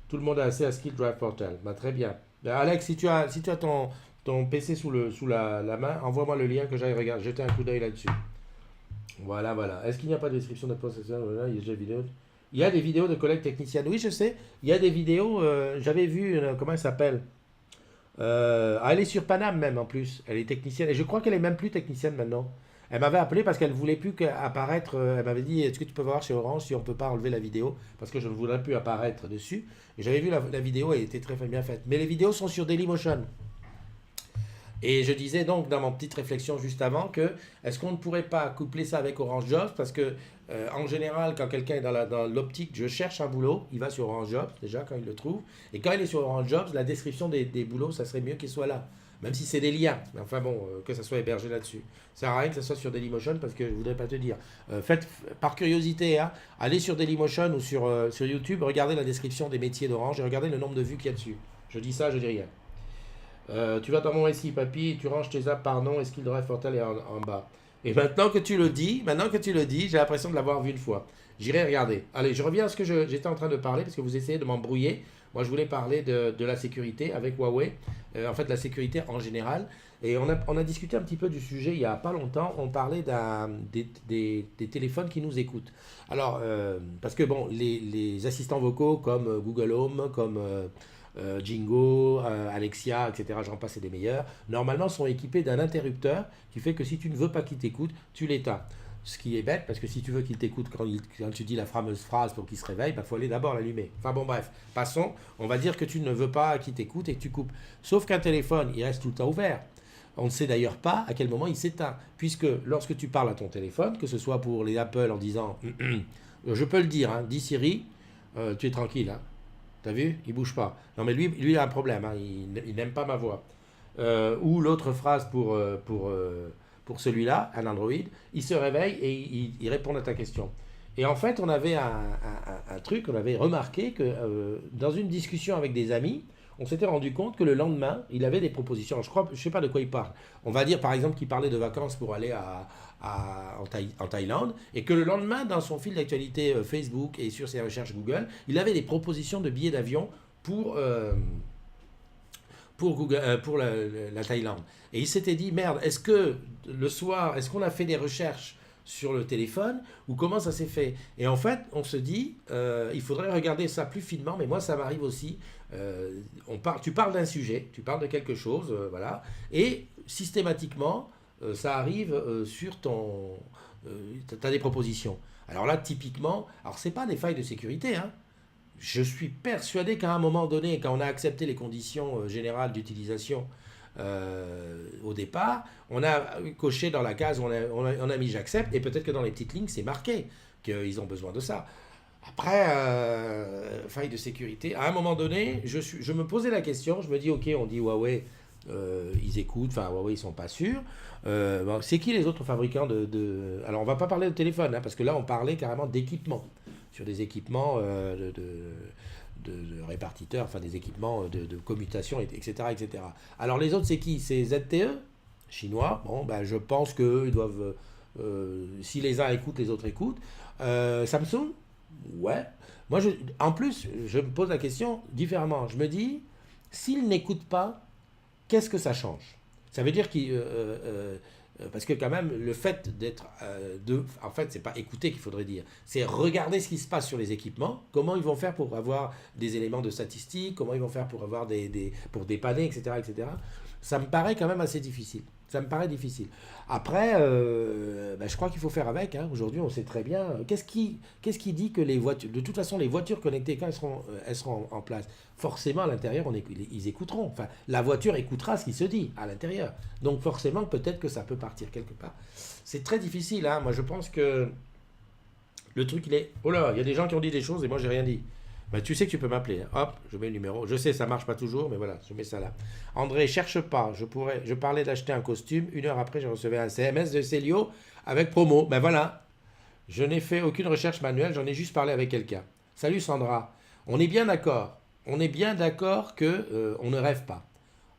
Tout le monde a accès à Skill Drive Portal. Bah, très bien. Bah, Alex, si tu as ton PC sous la main, envoie-moi le lien que j'aille regarder, jeter un coup d'œil là-dessus. Voilà. Est-ce qu'il n'y a pas de description de poste? Voilà, il y a déjà vidéo. Il y a des vidéos de collègues techniciennes. Oui, je sais. Il y a des vidéos. J'avais vu, comment elle s'appelle? Elle est sur Paname même en plus. Elle est technicienne. Et je crois qu'elle est même plus technicienne maintenant. Elle m'avait appelé parce qu'elle voulait plus apparaître. Elle m'avait dit, est-ce que tu peux voir chez Orange si on peut pas enlever la vidéo? Parce que je ne voudrais plus apparaître dessus. Et j'avais vu la vidéo, elle était très bien faite. Mais les vidéos sont sur Dailymotion. Et je disais donc dans mon petite réflexion juste avant que est-ce qu'on ne pourrait pas coupler ça avec Orange Jobs? Parce que en général, quand quelqu'un est dans l'optique, je cherche un boulot, il va sur Orange Jobs déjà quand il le trouve. Et quand il est sur Orange Jobs, la description des boulots, ça serait mieux qu'il soit là. Même si c'est des liens. Mais enfin bon, que ça soit hébergé là-dessus. Ça sert à rien que ça soit sur Dailymotion parce que je voudrais pas te dire. Faites par curiosité, hein, allez sur Dailymotion ou sur YouTube, regardez la description des métiers d'Orange et regardez le nombre de vues qu'il y a dessus. Je dis ça, je dis rien. Tu vas dans mon récit, papy, tu ranges tes apps par nom, est-ce qu'il devrait Fortel est en bas. Et maintenant que tu le dis, j'ai l'impression de l'avoir vu une fois. J'irai regarder. Allez, je reviens à ce que j'étais en train de parler, parce que vous essayez de m'embrouiller. Moi, je voulais parler de la sécurité avec Huawei, en fait, la sécurité en général. Et on a discuté un petit peu du sujet il n'y a pas longtemps. On parlait des téléphones qui nous écoutent. Alors, parce que bon, les assistants vocaux comme Google Home, comme Jingo, Alexia, etc., j'en passe et des meilleurs, normalement sont équipés d'un interrupteur qui fait que si tu ne veux pas qu'il t'écoute, tu l'éteins. Ce qui est bête, parce que si tu veux qu'il t'écoute quand tu dis la fameuse phrase pour qu'il se réveille, il faut aller d'abord l'allumer. Enfin bon, bref, passons. On va dire que tu ne veux pas qu'il t'écoute et que tu coupes. Sauf qu'un téléphone, il reste tout le temps ouvert. On ne sait d'ailleurs pas à quel moment il s'éteint. Puisque lorsque tu parles à ton téléphone, que ce soit pour les Apple en disant je peux le dire, hein, dis Siri, tu es tranquille. Hein. T'as vu? Il bouge pas. Non mais lui il a un problème. Hein, il n'aime pas ma voix. Ou l'autre phrase pour celui-là, un Android, il se réveille et il répond à ta question. Et en fait, on avait un truc, on avait remarqué que dans une discussion avec des amis, on s'était rendu compte que le lendemain, il avait des propositions. Je ne sais pas de quoi il parle. On va dire par exemple qu'il parlait de vacances pour aller en Thaïlande, et que le lendemain, dans son fil d'actualité Facebook et sur ses recherches Google, il avait des propositions de billets d'avion pour la Thaïlande. Et il s'était dit, merde, est-ce que le soir, est-ce qu'on a fait des recherches sur le téléphone ou comment ça s'est fait? Et en fait, on se dit, il faudrait regarder ça plus finement, mais moi, ça m'arrive aussi. Tu parles d'un sujet, tu parles de quelque chose, voilà, et systématiquement, ça arrive sur ton... tu as des propositions. Alors là, typiquement, alors c'est pas des failles de sécurité, hein. Je suis persuadé qu'à un moment donné, quand on a accepté les conditions générales d'utilisation au départ, on a coché dans la case, on a mis j'accepte, et peut-être que dans les petites lignes, c'est marqué qu'ils ont besoin de ça. Après, faille de sécurité, à un moment donné, je me posais la question, je me dis, ok, on dit Huawei, ils écoutent, enfin Huawei, ils sont pas sûrs. Bon, c'est qui les autres fabricants Alors, on va pas parler de téléphone, hein, parce que là, on parlait carrément d'équipement, sur des équipements de répartiteurs, enfin des équipements de commutation, etc., etc. Alors, les autres, c'est qui? C'est ZTE, chinois. Bon, ben, je pense qu'eux, ils doivent... si les uns écoutent, les autres écoutent. Samsung? Ouais. Moi, en plus, je me pose la question différemment. Je me dis, s'ils n'écoutent pas, qu'est-ce que ça change? Ça veut dire qu'il... parce que quand même, le fait d'être... en fait, c'est pas écouter qu'il faudrait dire. C'est regarder ce qui se passe sur les équipements. Comment ils vont faire pour avoir des éléments de statistiques. Comment ils vont faire pour avoir pour dépanner, etc., etc. Ça me paraît quand même assez difficile. Ça me paraît difficile. Après, je crois qu'il faut faire avec. Hein. Aujourd'hui, on sait très bien. Qu'est-ce qui dit que les voitures... De toute façon, les voitures connectées, quand elles seront en place, forcément, à l'intérieur, ils écouteront. Enfin, la voiture écoutera ce qui se dit à l'intérieur. Donc, forcément, peut-être que ça peut partir quelque part. C'est très difficile. Hein. Moi, je pense que le truc, il est... Oh là, il y a des gens qui ont dit des choses et moi, j'ai rien dit. Ben, tu sais que tu peux m'appeler. Hein. Hop, je mets le numéro. Je sais, ça marche pas toujours, mais voilà, je mets ça là. André, cherche pas. Je parlais d'acheter un costume. 1 heure après, j'ai reçu un CMS de Célio avec promo. Ben voilà. Je n'ai fait aucune recherche manuelle. J'en ai juste parlé avec quelqu'un. Salut Sandra. On est bien d'accord. On est bien d'accord que on ne rêve pas.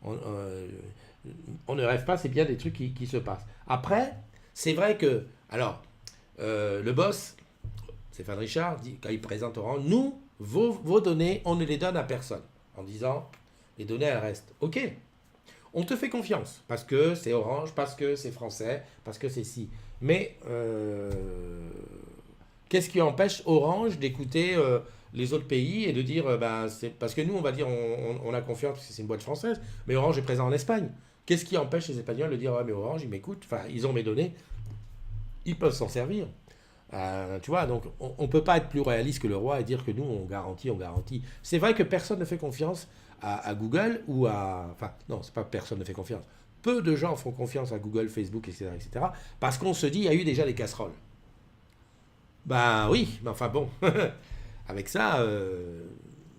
On ne rêve pas, c'est bien des trucs qui se passent. Après, c'est vrai que... Alors, le boss, Stéphane Richard, dit, quand il présente Orange, nous... Vos données, on ne les donne à personne. En disant, les données, elles restent. Ok, on te fait confiance. Parce que c'est Orange, parce que c'est français, parce que c'est si. Mais Qu'est-ce qui empêche Orange d'écouter les autres pays et de dire, ben, c'est parce que nous, on va dire, on a confiance parce que c'est une boîte française, mais Orange est présent en Espagne. Qu'est-ce qui empêche les Espagnols de dire, ouais, mais Orange, ils m'écoutent, enfin, ils ont mes données, ils peuvent s'en servir. Tu vois, donc on ne peut pas être plus réaliste que le roi et dire que nous, on garantit, on garantit. C'est vrai que personne ne fait confiance à Google ou à... Enfin, non, c'est pas personne ne fait confiance. Peu de gens font confiance à Google, Facebook, etc. Parce qu'on se dit, il y a eu déjà des casseroles. Ben oui, mais enfin bon, avec ça,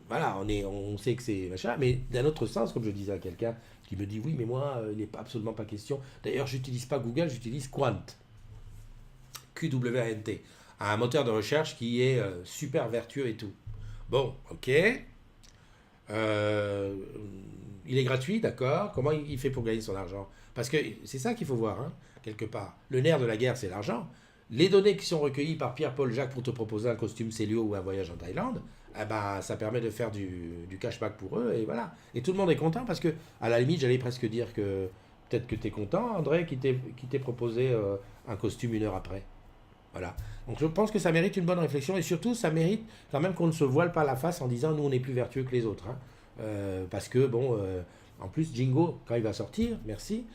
voilà, on sait que c'est machin, mais d'un autre sens, comme je disais à quelqu'un qui me dit, oui, mais moi, il n'est absolument pas question. D'ailleurs, j'utilise pas Google, j'utilise Quant. QWNT, un moteur de recherche qui est super vertueux et tout. Bon, ok. Il est gratuit, d'accord. Comment il fait pour gagner son argent? Parce que c'est ça qu'il faut voir, hein, quelque part. Le nerf de la guerre, c'est l'argent. Les données qui sont recueillies par Pierre-Paul Jacques pour te proposer un costume Célio ou un voyage en Thaïlande, eh ben, ça permet de faire du cashback pour eux, et voilà. Et tout le monde est content, parce que, à la limite, j'allais presque dire que peut-être que tu es content, André, qui t'ait proposé un costume 1 heure après. Voilà. Donc je pense que ça mérite une bonne réflexion et surtout ça mérite quand même qu'on ne se voile pas la face en disant nous on est plus vertueux que les autres. Hein. Parce que bon, en plus Jingo, quand il va sortir, merci,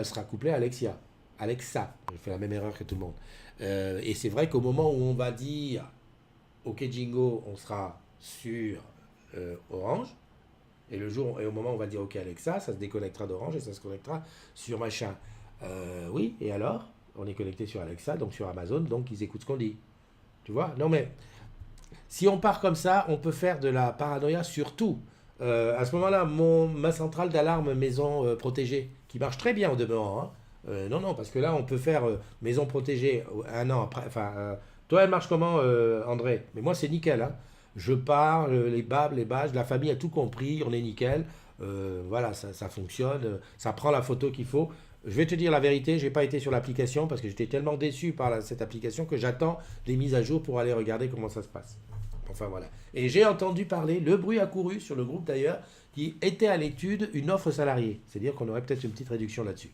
sera couplé à Alexia. Alexa, je fais la même erreur que tout le monde. Et c'est vrai qu'au moment où on va dire ok Jingo, on sera sur Orange. Et au moment où on va dire ok Alexa, ça se déconnectera d'Orange et ça se connectera sur machin. Oui, et alors? On est connecté sur Alexa, donc sur Amazon, donc ils écoutent ce qu'on dit. Tu vois? Non mais, si on part comme ça, on peut faire de la paranoïa sur tout. À ce moment-là, ma centrale d'alarme maison protégée, qui marche très bien au demeurant, hein. Non, parce que là, on peut faire maison protégée un an après. Enfin, toi, elle marche comment, André? Mais moi, c'est nickel. Hein. Je pars, les babs, les badges, la famille a tout compris, on est nickel. Voilà, ça fonctionne, ça prend la photo qu'il faut. Je vais te dire la vérité, j'ai pas été sur l'application parce que j'étais tellement déçu par cette application que j'attends des mises à jour pour aller regarder comment ça se passe. Enfin voilà. Et j'ai entendu parler, le bruit a couru sur le groupe d'ailleurs, qui était à l'étude une offre salariée. C'est-à-dire qu'on aurait peut-être une petite réduction là-dessus.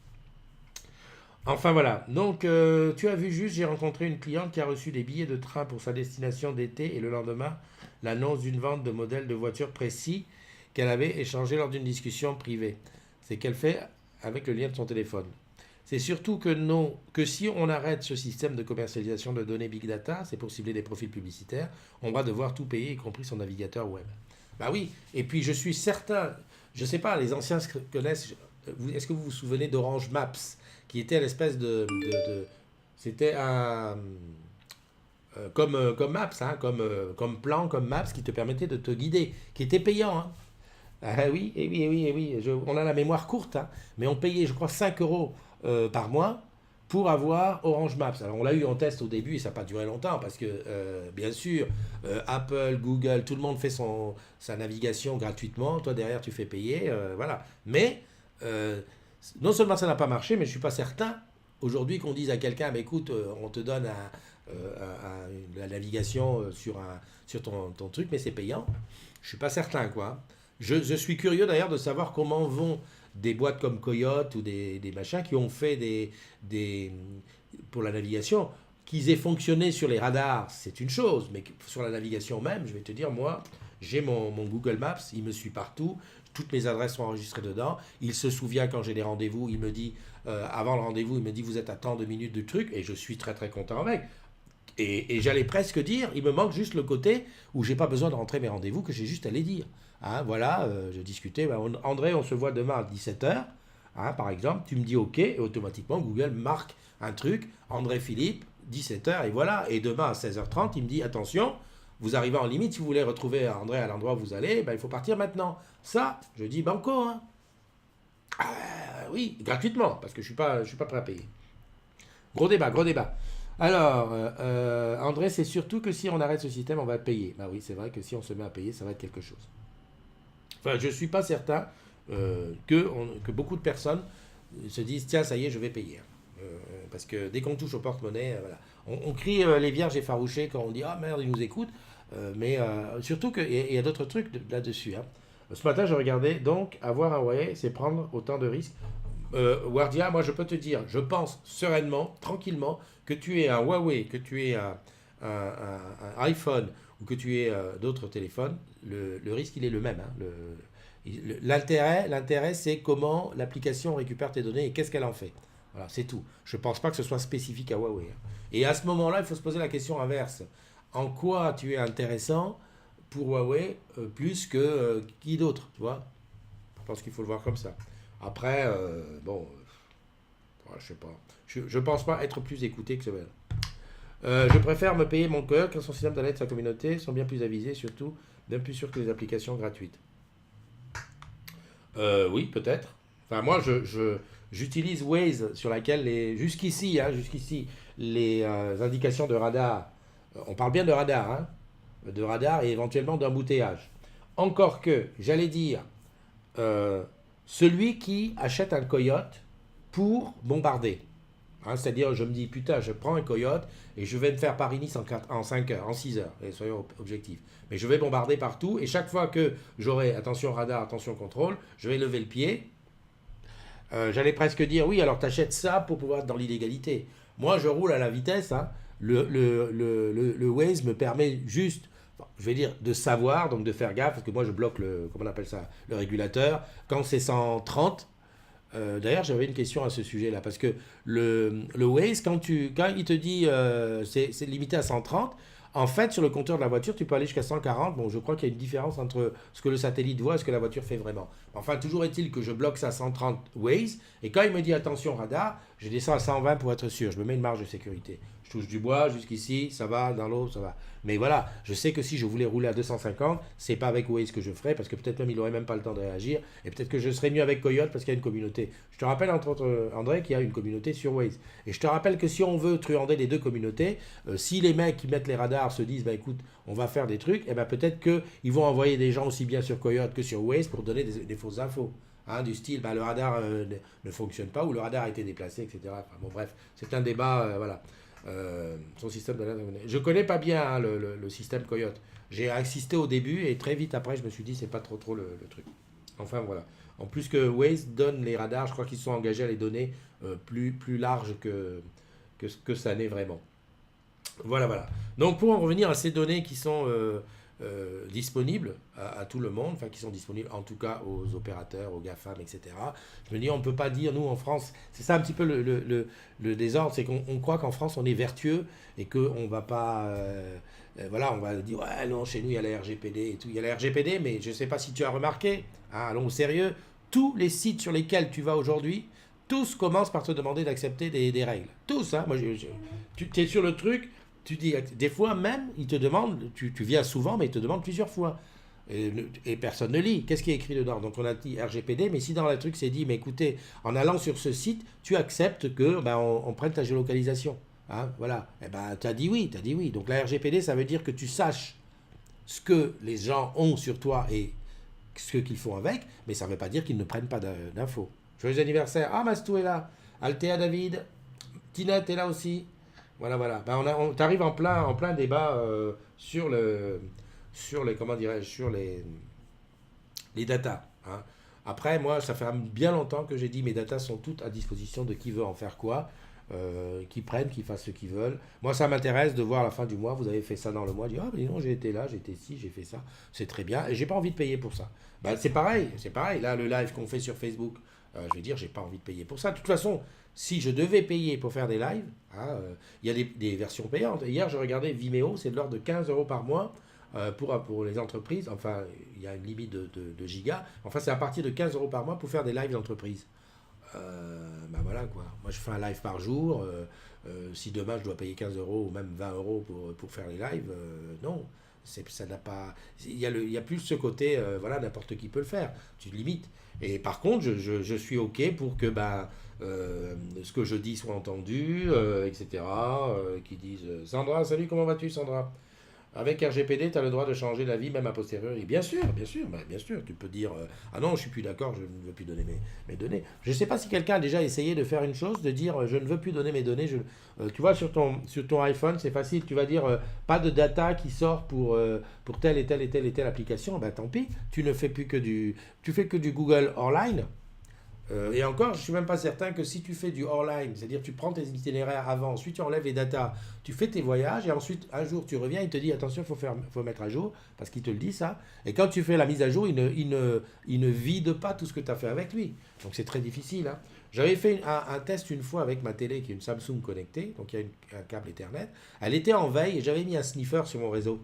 Enfin voilà. Donc tu as vu juste, j'ai rencontré une cliente qui a reçu des billets de train pour sa destination d'été et le lendemain, l'annonce d'une vente de modèles de voitures précis qu'elle avait échangé lors d'une discussion privée. C'est qu'elle fait avec le lien de son téléphone. C'est surtout que si on arrête ce système de commercialisation de données Big Data, c'est pour cibler des profils publicitaires, on va devoir tout payer, y compris son navigateur web. Bah oui, et puis je suis certain, je sais pas, les anciens connaissent, est-ce que vous vous souvenez d'Orange Maps, qui était l'espèce c'était un... comme Maps, hein, comme plan, comme Maps, qui te permettait de te guider, qui était payant, hein. Ah oui, et oui, et oui, et oui. On a la mémoire courte, hein, mais on payait, je crois, 5 euros par mois pour avoir Orange Maps. Alors, on l'a eu en test au début et ça n'a pas duré longtemps parce que, bien sûr, Apple, Google, tout le monde fait sa navigation gratuitement. Toi, derrière, tu fais payer. Voilà. Mais, non seulement ça n'a pas marché, mais je ne suis pas certain aujourd'hui qu'on dise à quelqu'un, bah, écoute, on te donne la navigation sur ton truc, mais c'est payant. Je ne suis pas certain, quoi. Je suis curieux d'ailleurs de savoir comment vont des boîtes comme Coyote ou des machins qui ont fait pour la navigation, qu'ils aient fonctionné sur les radars, c'est une chose, mais sur la navigation même, je vais te dire, moi, j'ai mon Google Maps, il me suit partout, toutes mes adresses sont enregistrées dedans, il se souvient quand j'ai des rendez-vous, il me dit, avant le rendez-vous, il me dit, vous êtes à tant de minutes de truc, et je suis très très content avec. Et j'allais presque dire, il me manque juste le côté où j'ai pas besoin de rentrer mes rendez-vous, que j'ai juste à les dire. Hein, voilà, je discutais, André, on se voit demain à 17h, hein, par exemple, tu me dis OK, et automatiquement Google marque un truc, André Philippe, 17h, et voilà, et demain à 16h30, il me dit, attention, vous arrivez en limite, si vous voulez retrouver André à l'endroit où vous allez, ben, il faut partir maintenant. Ça, je dis banco, hein. Oui, gratuitement, parce que je suis pas prêt à payer. Gros débat, gros débat. Alors, André, c'est surtout que si on arrête ce système, on va payer. Bah oui, c'est vrai que si on se met à payer, ça va être quelque chose. Enfin, je ne suis pas certain que beaucoup de personnes se disent, tiens, ça y est, je vais payer. Parce que dès qu'on touche au porte-monnaie, voilà. On crie les vierges effarouchées quand on dit, ah merde, ils nous écoutent. Mais surtout qu'il y a d'autres trucs là-dessus. Hein. Ce matin, je regardais, donc, avoir un Huawei, c'est prendre autant de risques. Wardia, moi, je peux te dire, je pense sereinement, tranquillement, que tu aies un Huawei, que tu aies un iPhone ou que tu aies d'autres téléphones, le risque, il est le même. Hein. L'intérêt, c'est comment l'application récupère tes données et qu'est-ce qu'elle en fait. Voilà, c'est tout. Je ne pense pas que ce soit spécifique à Huawei. Hein. Et à ce moment-là, il faut se poser la question inverse. En quoi tu es intéressant pour Huawei plus que qui d'autre, tu vois? Je pense qu'il faut le voir comme ça. Après, je sais pas. Je pense pas être plus écouté que ce je préfère me payer mon cœur car son système d'alerte, sa communauté sont bien plus avisés, surtout bien plus sûr que les applications gratuites. Oui, peut-être. Enfin, moi, j'utilise Waze sur laquelle jusqu'ici, les indications de radar, on parle bien de radar, hein, de radar et éventuellement d'embouteillage. Encore que, j'allais dire, celui qui achète un Coyote pour bombarder. Hein, c'est-à-dire, je me dis, putain, je prends un Coyote et je vais me faire Paris-Nice en 5 heures, en 6 heures, et soyons objectifs. Mais je vais bombarder partout et chaque fois que j'aurai, attention radar, attention contrôle, je vais lever le pied. J'allais presque dire, oui, alors t'achètes ça pour pouvoir être dans l'illégalité. Moi, je roule à la vitesse. Hein. Le Waze me permet juste, je vais dire, de savoir, donc de faire gaffe, parce que moi, je bloque comment on appelle ça, le régulateur. Quand c'est 130, d'ailleurs, j'avais une question à ce sujet-là, parce que le Waze, quand il te dit c'est limité à 130, en fait, sur le compteur de la voiture, tu peux aller jusqu'à 140. Bon, je crois qu'il y a une différence entre ce que le satellite voit et ce que la voiture fait vraiment. Enfin, toujours est-il que je bloque ça à 130 Waze, et quand il me dit attention radar, je descends à 120 pour être sûr. Je me mets une marge de sécurité. Je touche du bois jusqu'ici, ça va, dans l'eau, ça va. Mais voilà, je sais que si je voulais rouler à 250, c'est pas avec Waze que je ferais, parce que peut-être même il n'aurait même pas le temps de réagir, et peut-être que je serais mieux avec Coyote parce qu'il y a une communauté. Je te rappelle, entre autres, André, qu'il y a une communauté sur Waze. Et je te rappelle que si on veut truander les deux communautés, si les mecs qui mettent les radars se disent, bah écoute, on va faire des trucs, et ben peut-être qu'ils vont envoyer des gens aussi bien sur Coyote que sur Waze pour donner des fausses infos. Hein, du style, bah, le radar ne fonctionne pas, ou le radar a été déplacé, etc. Enfin, bon, bref, c'est un débat, voilà. Son système d'alerte. Je connais pas bien hein, le système Coyote. J'ai assisté au début et très vite après, je me suis dit, c'est pas trop le truc. Enfin, voilà. En plus que Waze donne les radars, je crois qu'ils sont engagés à les donner plus larges que ça n'est vraiment. Voilà. Donc, pour en revenir à ces données qui sont disponibles à tout le monde, enfin qui sont disponibles en tout cas aux opérateurs, aux GAFAM, etc. Je me dis, on ne peut pas dire, nous en France, c'est ça un petit peu le désordre, c'est qu'on croit qu'en France on est vertueux et qu'on ne va pas, voilà, on va dire, ouais non, chez nous il y a la RGPD et tout, il y a la RGPD, mais je ne sais pas si tu as remarqué, hein, allons au sérieux, tous les sites sur lesquels tu vas aujourd'hui, tous commencent par te demander d'accepter des règles. Tous, hein, moi tu es sur le truc. Tu dis, des fois même, ils te demandent, tu viens souvent, mais ils te demandent plusieurs fois. Et personne ne lit. Qu'est-ce qui est écrit dedans? Donc on a dit RGPD, mais si dans le truc c'est dit, mais écoutez, en allant sur ce site, tu acceptes que on prenne ta géolocalisation. Hein, voilà. Et ben, tu as dit oui. Donc la RGPD, ça veut dire que tu saches ce que les gens ont sur toi et ce qu'ils font avec, mais ça ne veut pas dire qu'ils ne prennent pas d'infos. Joyeux anniversaire. Ah, Mastou est là. Althea David. Tinette est là aussi. Voilà. Ben on t'arrive en plein débat sur les comment dirais-je, sur les datas. Hein. Après, moi, ça fait bien longtemps que j'ai dit mes datas sont toutes à disposition de qui veut en faire quoi, qui prennent, qui fassent ce qu'ils veulent. Moi, ça m'intéresse de voir à la fin du mois, vous avez fait ça dans le mois, dire ah mais non, j'ai été là, j'ai été ici, j'ai fait ça, c'est très bien, et j'ai pas envie de payer pour ça. Ben, c'est pareil. Là, le live qu'on fait sur Facebook, je vais dire, j'ai pas envie de payer pour ça. De toute façon, si je devais payer pour faire des lives, il y a des versions payantes. Hier, je regardais Vimeo, c'est de l'ordre de 15 € par mois pour les entreprises. Enfin, il y a une limite de gigas. Enfin, c'est à partir de 15 € par mois pour faire des lives d'entreprise. Ben voilà quoi. Moi, je fais un live par jour. Si demain, je dois payer 15 € ou même 20 € pour faire les lives, non. Ça n'a pas. Il y a plus ce côté, voilà, n'importe qui peut le faire. Tu limites. Et par contre, je suis OK pour que ce que je dis soit entendu, etc. Qui disent Sandra, salut, comment vas-tu, Sandra? Avec RGPD, tu as le droit de changer d'avis, même a posteriori. Bien sûr, tu peux dire ah non, je suis plus d'accord, je ne veux plus donner mes données. Je ne sais pas si quelqu'un a déjà essayé de faire une chose, de dire je ne veux plus donner mes données. Tu vois, sur ton iPhone, c'est facile, tu vas dire pas de data qui sort pour telle et telle application. Ben tant pis, tu fais que du Google Online. Et encore, je ne suis même pas certain que si tu fais du hors-line, c'est-à-dire tu prends tes itinéraires avant, ensuite tu enlèves les datas, tu fais tes voyages, et ensuite un jour tu reviens, il te dit attention, faut mettre à jour, parce qu'il te le dit ça. Et quand tu fais la mise à jour, il ne vide pas tout ce que tu as fait avec lui. Donc c'est très difficile. Hein. J'avais fait un test une fois avec ma télé qui est une Samsung connectée, donc il y a un câble Ethernet. Elle était en veille et j'avais mis un sniffer sur mon réseau.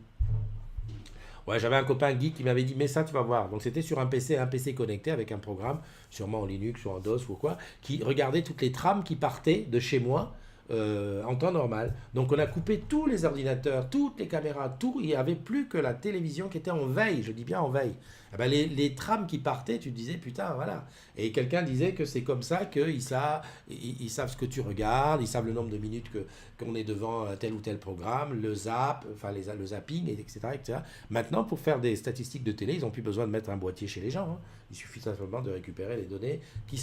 Ouais, j'avais un copain geek qui m'avait dit, mais ça, tu vas voir. Donc, c'était sur un PC connecté avec un programme, sûrement en Linux ou en DOS ou quoi, qui regardait toutes les trames qui partaient de chez moi en temps normal. Donc, on a coupé tous les ordinateurs, toutes les caméras, tout. Il n'y avait plus que la télévision qui était en veille. Je dis bien en veille. Eh ben, les trames qui partaient, tu te disais, putain, voilà. Et quelqu'un disait que c'est comme ça qu'ils savent ce que tu regardes, ils savent le nombre de minutes qu'on est devant tel ou tel programme, le zap, enfin le zapping, etc., etc. Maintenant, pour faire des statistiques de télé, ils n'ont plus besoin de mettre un boîtier chez les gens. Hein. Il suffit simplement de récupérer les données qui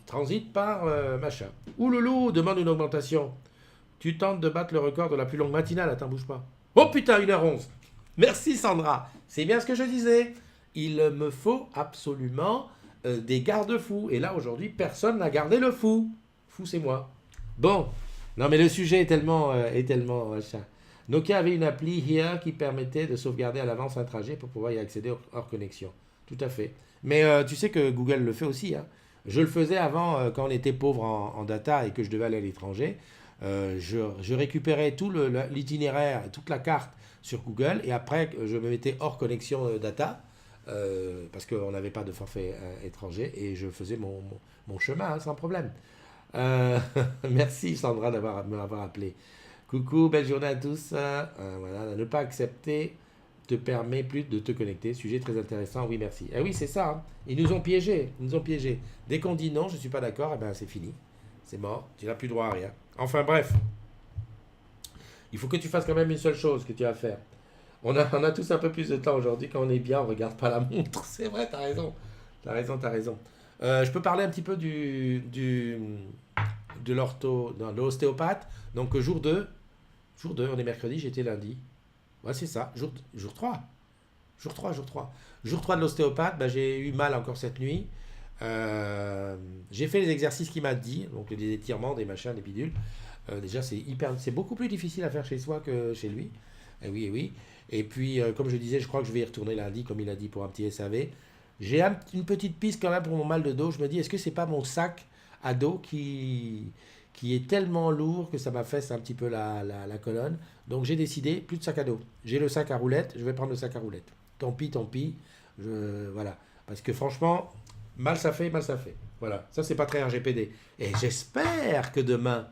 transitent par machin. Ouloulou demande une augmentation. Tu tentes de battre le record de la plus longue matinale, attends, bouge pas. Oh putain, 1h11. Merci Sandra. C'est bien ce que je disais. Il me faut absolument des garde-fous. Et là, aujourd'hui, personne n'a gardé le fou. Fou, c'est moi. Bon. Non, mais le sujet est tellement machin. Nokia avait une appli Here qui permettait de sauvegarder à l'avance un trajet pour pouvoir y accéder hors connexion. Tout à fait. Mais tu sais que Google le fait aussi. Hein. Je le faisais avant quand on était pauvre en data et que je devais aller à l'étranger. Je récupérais tout l'itinéraire, toute la carte sur Google et après je me mettais hors connexion data parce qu'on n'avait pas de forfait étranger et je faisais mon chemin hein, sans problème. Merci Sandra de m'avoir appelé. Coucou, belle journée à tous. Voilà, ne pas accepter te permet plus de te connecter. Sujet très intéressant, oui merci. Eh oui c'est ça, hein. Ils nous ont piégés. Dès qu'on dit non, je ne suis pas d'accord, eh ben, c'est fini. C'est mort, tu n'as plus droit à rien. Enfin bref. Il faut que tu fasses quand même une seule chose que tu as à faire. On a tous un peu plus de temps aujourd'hui. Quand on est bien, on ne regarde pas la montre. C'est vrai, t'as raison. Je peux parler un petit peu de l'ostéopathe. Donc jour 2, on est mercredi, j'étais lundi. Ouais, c'est ça, jour 3. Jour 3 de l'ostéopathe, bah, j'ai eu mal encore cette nuit. J'ai fait les exercices qu'il m'a dit, donc des étirements, des machins, des bidules. Déjà, c'est beaucoup plus difficile à faire chez soi que chez lui. Eh oui, eh oui. Et puis, comme je disais, je crois que je vais y retourner lundi, comme il a dit, pour un petit SAV. J'ai une petite piste quand même pour mon mal de dos. Je me dis, est-ce que c'est pas mon sac à dos qui est tellement lourd que ça m'affaisse un petit peu la colonne. Donc j'ai décidé, plus de sac à dos. J'ai le sac à roulettes, je vais prendre le sac à roulettes. Tant pis. Voilà. Parce que franchement, mal ça fait. Voilà. Ça, c'est pas très RGPD. Et j'espère que demain,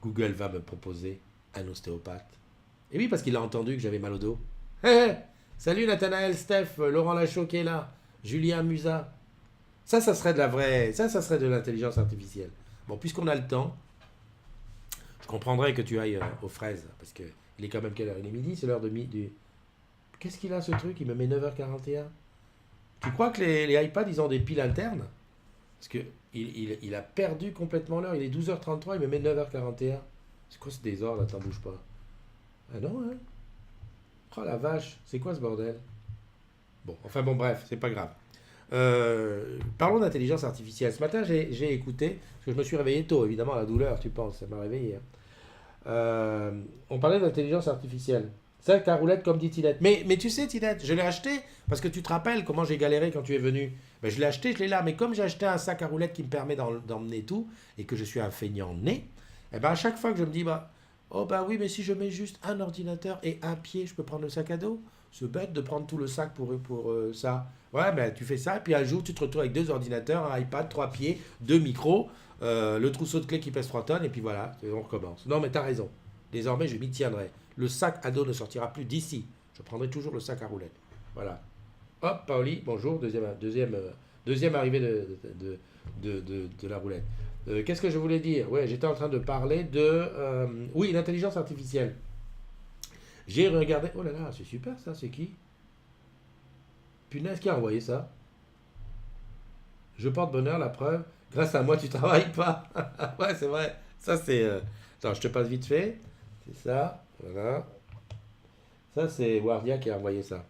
Google va me proposer un ostéopathe. Et oui, parce qu'il a entendu que j'avais mal au dos. Salut Nathanaël, Steph, Laurent Lachaud qui est là, Julien Musa. Ça serait de la vraie... Ça serait de l'intelligence artificielle. Bon, puisqu'on a le temps, je comprendrais que tu ailles aux fraises, parce qu'il est quand même quelle heure? Il est midi, c'est l'heure de midi. Qu'est-ce qu'il a ce truc? Il me met 9h41. Tu crois que les iPads, ils ont des piles internes? Parce que il a perdu complètement l'heure. Il est 12h33, il me met 9h41. C'est quoi ce désordre? Attends, bouge pas. Ah non, hein? Oh la vache, c'est quoi ce bordel? Bon, enfin bon, bref, c'est pas grave. Parlons d'intelligence artificielle. Ce matin, j'ai écouté, parce que je me suis réveillé tôt, évidemment, la douleur, tu penses, ça m'a réveillé. Hein. On parlait d'intelligence artificielle. Sac à roulette, comme dit Tinette. Mais tu sais, Tinette, je l'ai acheté, parce que tu te rappelles comment j'ai galéré quand tu es venu. Ben, je l'ai acheté, je l'ai là, mais comme j'ai acheté un sac à roulette qui me permet d'emmener tout, et que je suis un feignant né, et ben à chaque fois que je me dis, oh bah oui, mais si je mets juste un ordinateur et un pied, je peux prendre le sac à dos? C'est bête de prendre tout le sac pour ça. Ouais, ben tu fais ça, et puis un jour, tu te retrouves avec 2 ordinateurs, un iPad, 3 pieds, 2 micros, le trousseau de clés qui pèse 3 tonnes, et puis voilà, on recommence. Non, mais t'as raison. Désormais, je m'y tiendrai. Le sac à dos ne sortira plus d'ici. Je prendrai toujours le sac à roulettes. Voilà. Hop, Paoli, bonjour, deuxième arrivée de la roulette. Qu'est-ce que je voulais dire? Ouais, j'étais en train de parler oui, l'intelligence artificielle. J'ai regardé... Oh là là, c'est super ça, c'est qui? Punaise, qui a envoyé ça? Je porte bonheur, la preuve. Grâce à moi, tu travailles pas. Ouais, c'est vrai. Ça, c'est... Attends, je te passe vite fait. C'est ça, voilà. Ça, c'est Wardia qui a envoyé ça.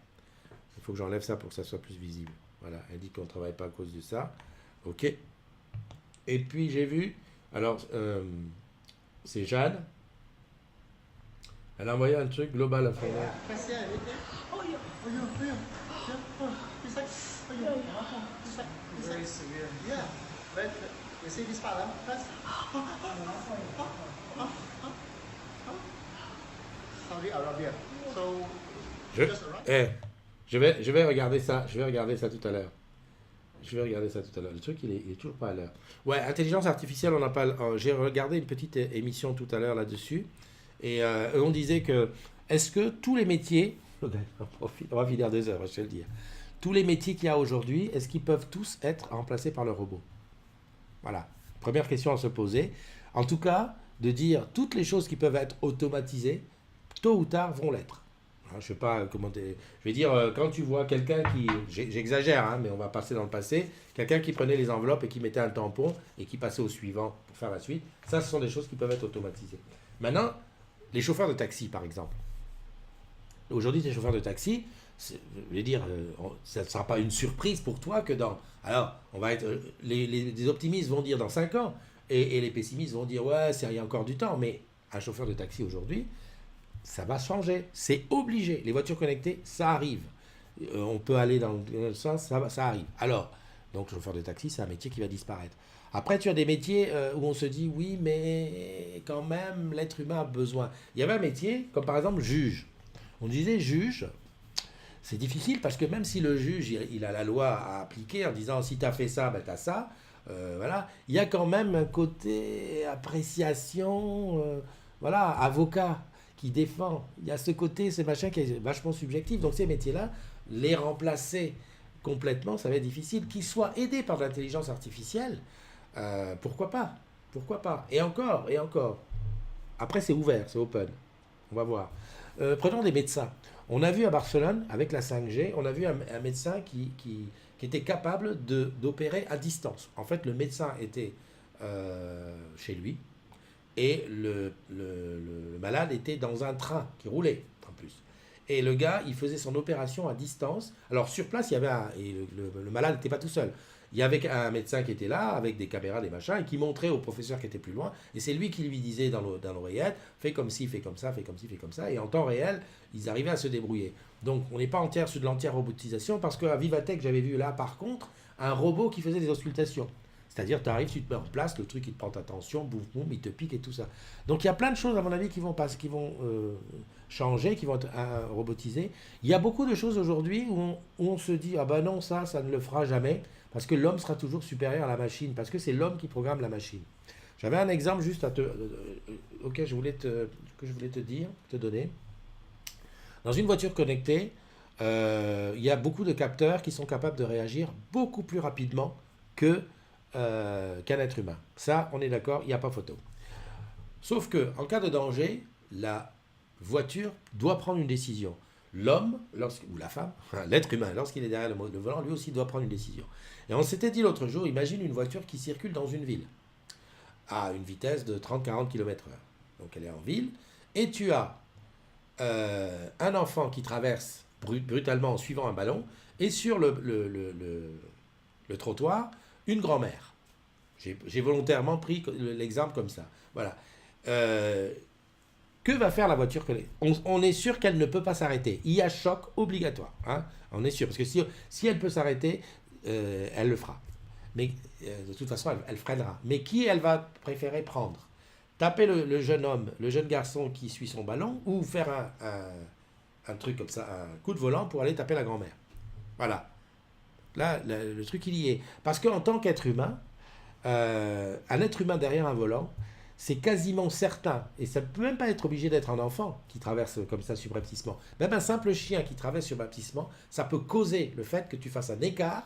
Il faut que j'enlève ça pour que ça soit plus visible. Voilà, elle dit qu'on ne travaille pas à cause de ça. Ok. Et puis j'ai vu, alors c'est Jeanne. Elle a envoyé un truc global à Frédéric. Very severe. Yeah, but you see this part, first. Saudi Arabia. So Je, just arrived. je vais regarder ça. Je vais regarder ça tout à l'heure. Le truc, il est toujours pas à l'heure. Ouais, intelligence artificielle, on n'a pas. J'ai regardé une petite émission tout à l'heure là-dessus. Et on disait que. Est-ce que tous les métiers. On va finir 2 heures, je vais te le dire. Tous les métiers qu'il y a aujourd'hui, est-ce qu'ils peuvent tous être remplacés par le robot? Voilà. Première question à se poser. En tout cas, de dire toutes les choses qui peuvent être automatisées, tôt ou tard, vont l'être. Je ne sais pas comment. Je vais dire, quand tu vois quelqu'un qui. J'exagère, hein, mais on va passer dans le passé. Quelqu'un qui prenait les enveloppes et qui mettait un tampon et qui passait au suivant pour faire la suite. Ça, ce sont des choses qui peuvent être automatisées. Maintenant, les chauffeurs de taxi, par exemple. Aujourd'hui, les chauffeurs de taxi, je vais dire, ça ne sera pas une surprise pour toi que dans. Alors, on va être. Les optimistes vont dire dans 5 ans et les pessimistes vont dire ouais, il y a encore du temps. Mais un chauffeur de taxi aujourd'hui, ça va changer. C'est obligé. Les voitures connectées, ça arrive. On peut aller dans le sens, ça arrive. Alors, donc, chauffeur de taxi, c'est un métier qui va disparaître. Après, tu as des métiers où on se dit oui, mais quand même, l'être humain a besoin. Il y avait un métier, comme par exemple juge. On disait juge, c'est difficile parce que même si le juge, il a la loi à appliquer en disant si tu as fait ça, ben tu as ça, voilà, il y a quand même un côté appréciation, voilà, avocat qui défend. Il y a ce côté, ce machin qui est vachement subjectif. Donc ces métiers-là, les remplacer complètement, ça va être difficile. Qu'ils soient aidés par de l'intelligence artificielle, pourquoi pas? Pourquoi pas? Et encore, et encore. Après, c'est ouvert, c'est open. On va voir. Prenons des médecins. On a vu à Barcelone, avec la 5G, on a vu un médecin qui était capable d'opérer à distance. En fait, le médecin était chez lui et le malade était dans un train qui roulait en plus. Et le gars, il faisait son opération à distance. Alors sur place, il y avait le malade n'était pas tout seul. Il y avait un médecin qui était là, avec des caméras, des machins, et qui montrait au professeur qui était plus loin. Et c'est lui qui lui disait dans l'oreillette, fais comme ci, fais comme ça, fais comme ci, fais comme ça. Et en temps réel, ils arrivaient à se débrouiller. Donc on n'est pas sur de l'entière robotisation, parce qu'à Vivatech, j'avais vu là, par contre, un robot qui faisait des auscultations. C'est-à-dire, tu arrives, tu te mets en place, le truc, il te prend ta tension, boum, boum, il te pique et tout ça. Donc il y a plein de choses, à mon avis, qui vont changer, qui vont être robotisées. Il y a beaucoup de choses aujourd'hui où on se dit, ah ben non, ça ne le fera jamais. Parce que l'homme sera toujours supérieur à la machine, parce que c'est l'homme qui programme la machine. J'avais un exemple juste que je voulais te donner. Dans une voiture connectée, il y a beaucoup de capteurs qui sont capables de réagir beaucoup plus rapidement qu'un être humain. Ça, on est d'accord, il n'y a pas photo. Sauf que, en cas de danger, la voiture doit prendre une décision. L'homme, ou la femme, l'être humain, lorsqu'il est derrière le volant, lui aussi doit prendre une décision. Et on s'était dit l'autre jour, imagine une voiture qui circule dans une ville, à une vitesse de 30-40 km/h. Donc elle est en ville, et tu as un enfant qui traverse brutalement en suivant un ballon, et sur le trottoir, une grand-mère. J'ai volontairement pris l'exemple comme ça. Voilà. Que va faire la voiture connectée? On est sûr qu'elle ne peut pas s'arrêter. Il y a choc obligatoire. Hein, on est sûr. Parce que si elle peut s'arrêter, elle le fera. Mais de toute façon, elle freinera. Mais qui elle va préférer prendre? Taper le jeune homme, le jeune garçon qui suit son ballon, ou faire un truc comme ça, un coup de volant pour aller taper la grand-mère? Voilà. Là, le truc, il y est. Parce qu'en tant qu'être humain, un être humain derrière un volant, c'est quasiment certain, et ça ne peut même pas être obligé d'être un enfant qui traverse comme ça subrepticement. Même un simple chien qui traverse subrepticement, ça peut causer le fait que tu fasses un écart.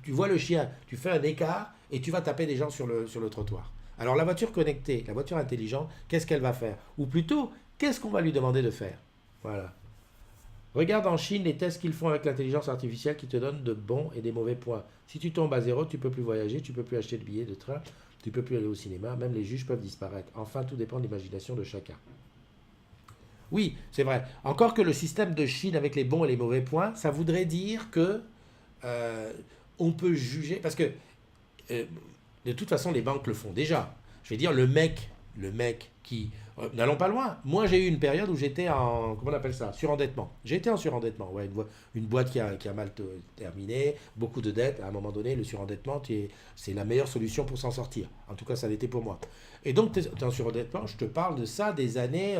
Tu vois le chien, tu fais un écart et tu vas taper des gens sur le trottoir. Alors la voiture connectée, la voiture intelligente, qu'est-ce qu'elle va faire? Ou plutôt, qu'est-ce qu'on va lui demander de faire? Voilà. Regarde en Chine les tests qu'ils font avec l'intelligence artificielle qui te donnent de bons et des mauvais points. Si tu tombes à 0, tu ne peux plus voyager, tu ne peux plus acheter de billets de train, tu ne peux plus aller au cinéma, même les juges peuvent disparaître. Enfin, tout dépend de l'imagination de chacun. Oui, c'est vrai. Encore que le système de Chine avec les bons et les mauvais points, ça voudrait dire que euh, on peut juger, parce que de toute façon, les banques le font déjà. Je vais dire, le mec qui... n'allons pas loin. Moi, j'ai eu une période où j'étais en... Comment on appelle ça? Surendettement. J'étais en surendettement. Ouais, une boîte qui a mal terminé, beaucoup de dettes. À un moment donné, le surendettement, c'est la meilleure solution pour s'en sortir. En tout cas, ça l'était pour moi. Et donc, tu es en surendettement. Je te parle de ça des années...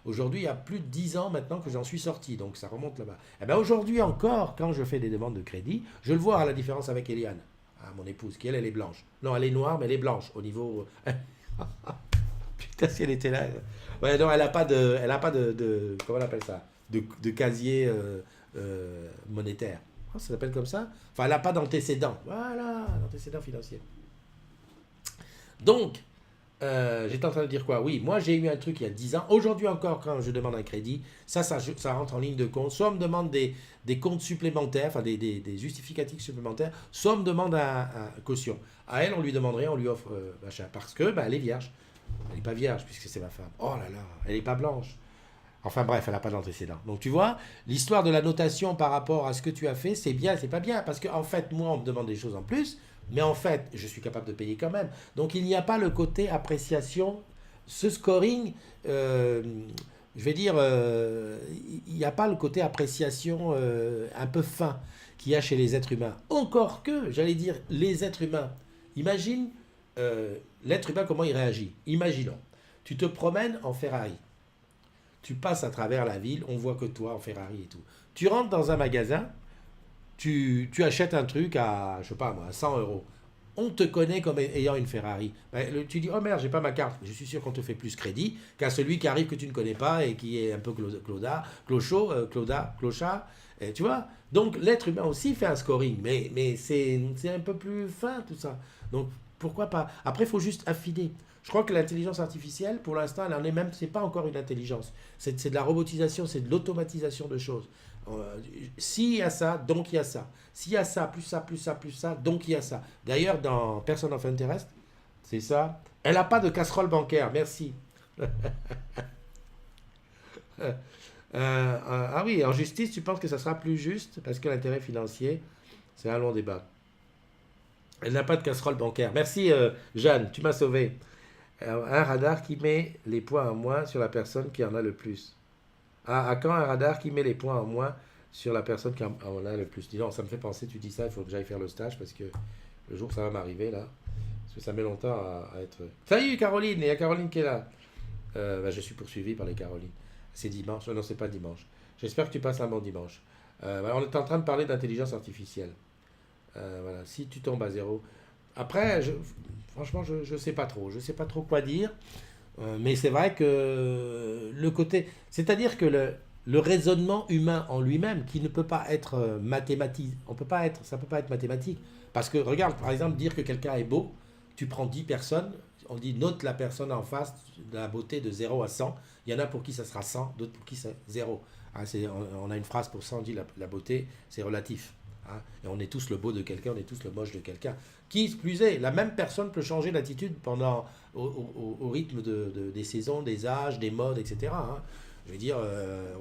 aujourd'hui, il y a plus de 10 ans maintenant que j'en suis sorti. Donc, ça remonte là-bas. Et bien, aujourd'hui encore, quand je fais des demandes de crédit, je le vois à la différence avec Eliane. Mon épouse, qui elle est blanche. Non, elle est noire, mais elle est blanche au niveau... Putain, si elle était là... Ouais, non, elle n'a pas de... Comment on appelle ça? De casier monétaire. Oh, ça s'appelle comme ça? Enfin, elle n'a pas d'antécédent. Voilà, d'antécédent financier. Donc, j'étais en train de dire quoi? Oui, moi j'ai eu un truc il y a 10 ans. Aujourd'hui encore, quand je demande un crédit, ça rentre en ligne de compte. Soit on me demande des comptes supplémentaires, enfin des justificatifs supplémentaires, soit on me demande un caution. À elle, on lui demanderait, on lui offre machin. Parce que elle est vierge. Elle n'est pas vierge, puisque c'est ma femme. Oh là là, elle n'est pas blanche. Enfin bref, elle n'a pas d'antécédent. Donc tu vois, l'histoire de la notation par rapport à ce que tu as fait, c'est bien, c'est pas bien. Parce qu'en fait, moi, on me demande des choses en plus. Mais en fait, je suis capable de payer quand même. Donc, il n'y a pas le côté appréciation. Ce scoring, je vais dire, il n'y a pas le côté appréciation un peu fin qu'il y a chez les êtres humains. Encore que, j'allais dire, les êtres humains. Imagine l'être humain, comment il réagit. Imaginons, tu te promènes en Ferrari. Tu passes à travers la ville, on voit que toi en Ferrari et tout. Tu rentres dans un magasin, tu achètes un truc à, je sais pas moi, à 100 euros. On te connaît comme ayant une Ferrari. Ben, tu dis, oh merde, j'ai pas ma carte. Je suis sûr qu'on te fait plus crédit qu'à celui qui arrive que tu ne connais pas et qui est un peu clochard. Et tu vois? Donc l'être humain aussi fait un scoring, mais c'est un peu plus fin tout ça. Donc pourquoi pas? Après, il faut juste affiner. Je crois que l'intelligence artificielle, pour l'instant, elle en est même, c'est pas encore une intelligence. C'est de la robotisation, c'est de l'automatisation de choses. S'il y a ça, donc il y a ça. S'il y a ça, plus ça, plus ça, plus ça, donc il y a ça. D'ailleurs, dans Person of Interest, c'est ça. Elle n'a pas de casserole bancaire, merci. Ah oui, en justice, tu penses que ça sera plus juste parce que l'intérêt financier, c'est un long débat. Elle n'a pas de casserole bancaire. Merci Jeanne, tu m'as sauvé. Un radar qui met les points en moins sur la personne qui en a le plus. À quand un radar qui met les points en moins sur la personne qui en a le plus? Dis non, ça me fait penser, tu dis ça, il faut que j'aille faire le stage parce que le jour ça va m'arriver là, parce que ça met longtemps à être... Salut Caroline, il y a Caroline qui est là. Je suis poursuivi par les Carolines. C'est dimanche, non c'est pas dimanche. J'espère que tu passes un bon dimanche. On est en train de parler d'intelligence artificielle. Voilà, si tu tombes à zéro. Après, franchement, je sais pas trop. Je sais pas trop quoi dire. Mais c'est vrai que le côté... C'est-à-dire que le raisonnement humain en lui-même, qui ne peut pas être mathématique, ça peut pas être mathématique. Parce que, regarde, par exemple, dire que quelqu'un est beau, tu prends 10 personnes, on dit note la personne en face de la beauté de 0 à 100. Il y en a pour qui ça sera 100, d'autres pour qui c'est 0. Hein, on a une phrase pour ça, on dit la beauté, c'est relatif. Hein, et on est tous le beau de quelqu'un, on est tous le moche de quelqu'un. Qui plus est, la même personne peut changer d'attitude au rythme des saisons, des âges, des modes, etc. Hein. Je veux dire,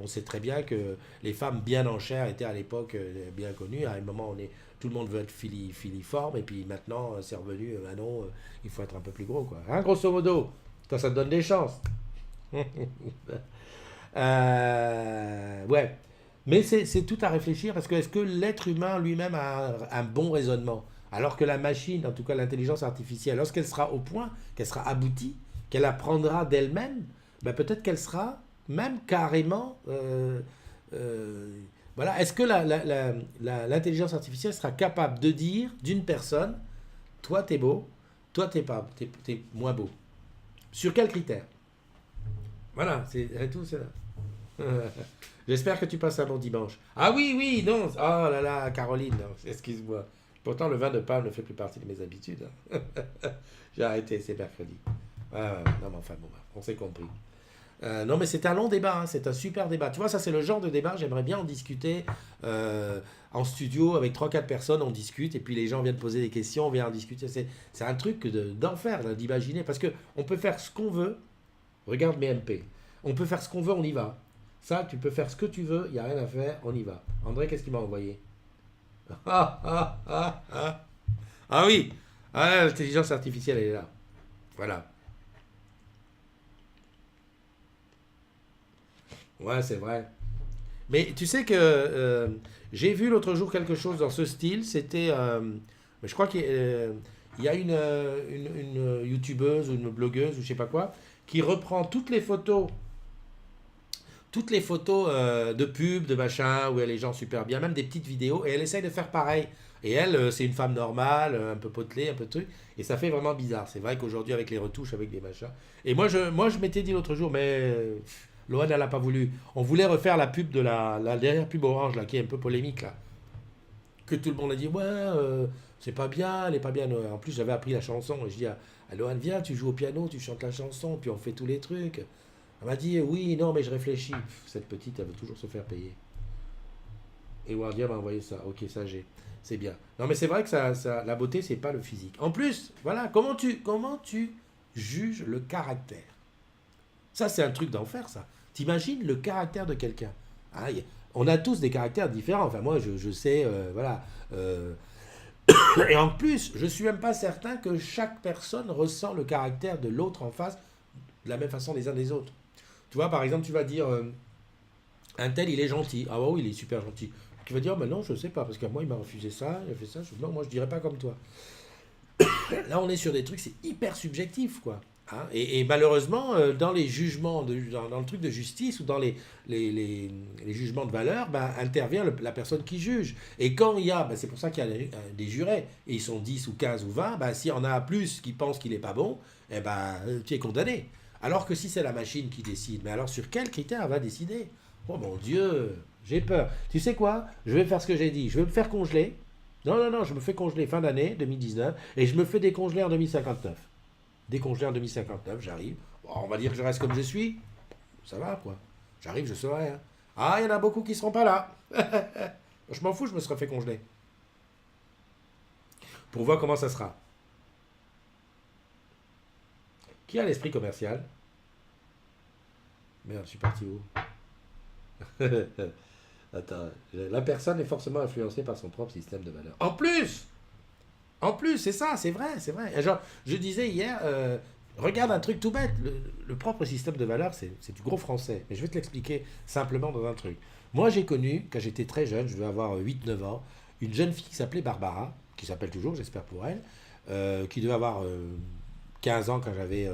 on sait très bien que les femmes bien en chair étaient à l'époque bien connues. À un moment, tout le monde veut être filiforme, et puis maintenant, c'est revenu, non, il faut être un peu plus gros, quoi. Hein, grosso modo, ça te donne des chances. Ouais. Mais c'est tout à réfléchir, parce que est-ce que l'être humain lui-même a un bon raisonnement? Alors que la machine, en tout cas l'intelligence artificielle, lorsqu'elle sera au point, qu'elle sera aboutie, qu'elle apprendra d'elle-même, ben peut-être qu'elle sera même carrément... voilà. Est-ce que l'intelligence artificielle sera capable de dire d'une personne, toi t'es beau, toi t'es moins beau? Sur quel critère? Voilà, c'est tout ça. J'espère que tu passes un bon dimanche. Ah oui, non. Oh là là, Caroline, non, excuse-moi. Pourtant, le vin de Palme ne fait plus partie de mes habitudes. J'ai arrêté, c'est mercredi. Non, mais enfin, bon, on s'est compris. Non, mais c'est un long débat, hein, c'est un super débat. Tu vois, ça, c'est le genre de débat, j'aimerais bien en discuter en studio avec 3-4 personnes, on discute, et puis les gens viennent poser des questions, on vient en discuter. C'est un truc d'enfer, d'imaginer, parce qu'on peut faire ce qu'on veut. Regarde mes MP. On peut faire ce qu'on veut, on y va. Ça, tu peux faire ce que tu veux, il n'y a rien à faire, on y va. André, qu'est-ce qu'il m'a envoyé? Ah oui, ah, l'intelligence artificielle, elle est là. Voilà. Ouais, c'est vrai. Mais tu sais que j'ai vu l'autre jour quelque chose dans ce style. C'était, mais je crois qu'il y a une youtubeuse ou une blogueuse ou je sais pas quoi qui reprend toutes les photos de pubs, de machin, où elle est gens super bien, même des petites vidéos, et elle essaye de faire pareil. Et elle, c'est une femme normale, un peu potelée, un peu de truc, et ça fait vraiment bizarre. C'est vrai qu'aujourd'hui, avec les retouches, avec des machins. Et moi, je m'étais dit l'autre jour, mais Loane, elle n'a pas voulu. On voulait refaire la pub de la dernière pub Orange, là, qui est un peu polémique, là. Que tout le monde a dit, ouais, c'est pas bien, elle est pas bien. En plus, j'avais appris la chanson, et je dis à Loane, viens, tu joues au piano, tu chantes la chanson, puis on fait tous les trucs. Elle m'a dit, oui, non, mais je réfléchis. Cette petite, elle veut toujours se faire payer. Et Wardia m'a envoyé ça. Ok, ça j'ai. C'est bien. Non, mais c'est vrai que la beauté, c'est pas le physique. En plus, voilà, comment tu juges le caractère? Ça, c'est un truc d'enfer, ça. T'imagines le caractère de quelqu'un. Hein, on a tous des caractères différents. Enfin, moi, je sais, voilà. Et en plus, je suis même pas certain que chaque personne ressent le caractère de l'autre en face de la même façon les uns des autres. Tu vois, par exemple, tu vas dire, un tel, il est gentil. Ah ouais, oui, il est super gentil. Tu vas dire, oh, mais non, je sais pas, parce que moi, il m'a refusé ça, il a fait ça. Non, moi, je dirais pas comme toi. Là, on est sur des trucs, c'est hyper subjectif, quoi. Hein, et malheureusement, dans les jugements, dans le truc de justice ou dans les jugements de valeur, ben, intervient la personne qui juge. Et quand il y a, ben, c'est pour ça qu'il y a des jurés, et ils sont 10 ou 15 ou 20, ben, s'il y en a plus qui pensent qu'il n'est pas bon, eh ben, tu es condamné. Alors que si c'est la machine qui décide, mais alors sur quels critères elle va décider? Oh mon Dieu, j'ai peur. Tu sais quoi? Je vais faire ce que j'ai dit. Je vais me faire congeler. Non, je me fais congeler fin d'année 2019 et je me fais décongeler en 2059. Décongelé en 2059, j'arrive. Bon, on va dire que je reste comme je suis. Ça va, quoi. J'arrive, je saurai. Hein. Ah, il y en a beaucoup qui ne seront pas là. Je m'en fous, je me serais fait congeler. Pour voir comment ça sera. Qui a l'esprit commercial? Merde, je suis parti où? Attends, la personne est forcément influencée par son propre système de valeurs. En plus, c'est ça, c'est vrai, c'est vrai. Genre, je disais hier, regarde un truc tout bête. Le propre système de valeurs, c'est du gros français. Mais je vais te l'expliquer simplement dans un truc. Moi, j'ai connu, quand j'étais très jeune, je devais avoir 8-9 ans, une jeune fille qui s'appelait Barbara, qui s'appelle toujours, j'espère pour elle, qui devait avoir 15 ans quand j'avais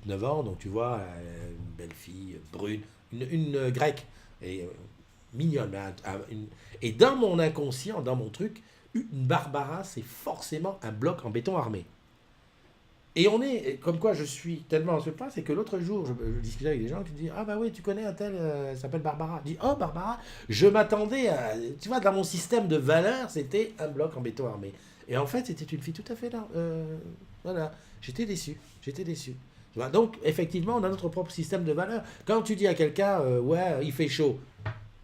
8-9 ans. Donc, tu vois, une belle fille, brune, une grecque, et mignonne. Et dans mon inconscient, dans mon truc, une Barbara, c'est forcément un bloc en béton armé. Et on est, comme quoi je suis tellement en ce point, c'est que l'autre jour, je discutais avec des gens qui disent, ah bah oui, tu connais un tel, elle s'appelle Barbara. Je dis, oh Barbara, je m'attendais à, tu vois, dans mon système de valeurs, c'était un bloc en béton armé. Et en fait, c'était une fille tout à fait là. Voilà, j'étais déçu. Tu vois, donc, effectivement, on a notre propre système de valeurs. Quand tu dis à quelqu'un, ouais, il fait chaud,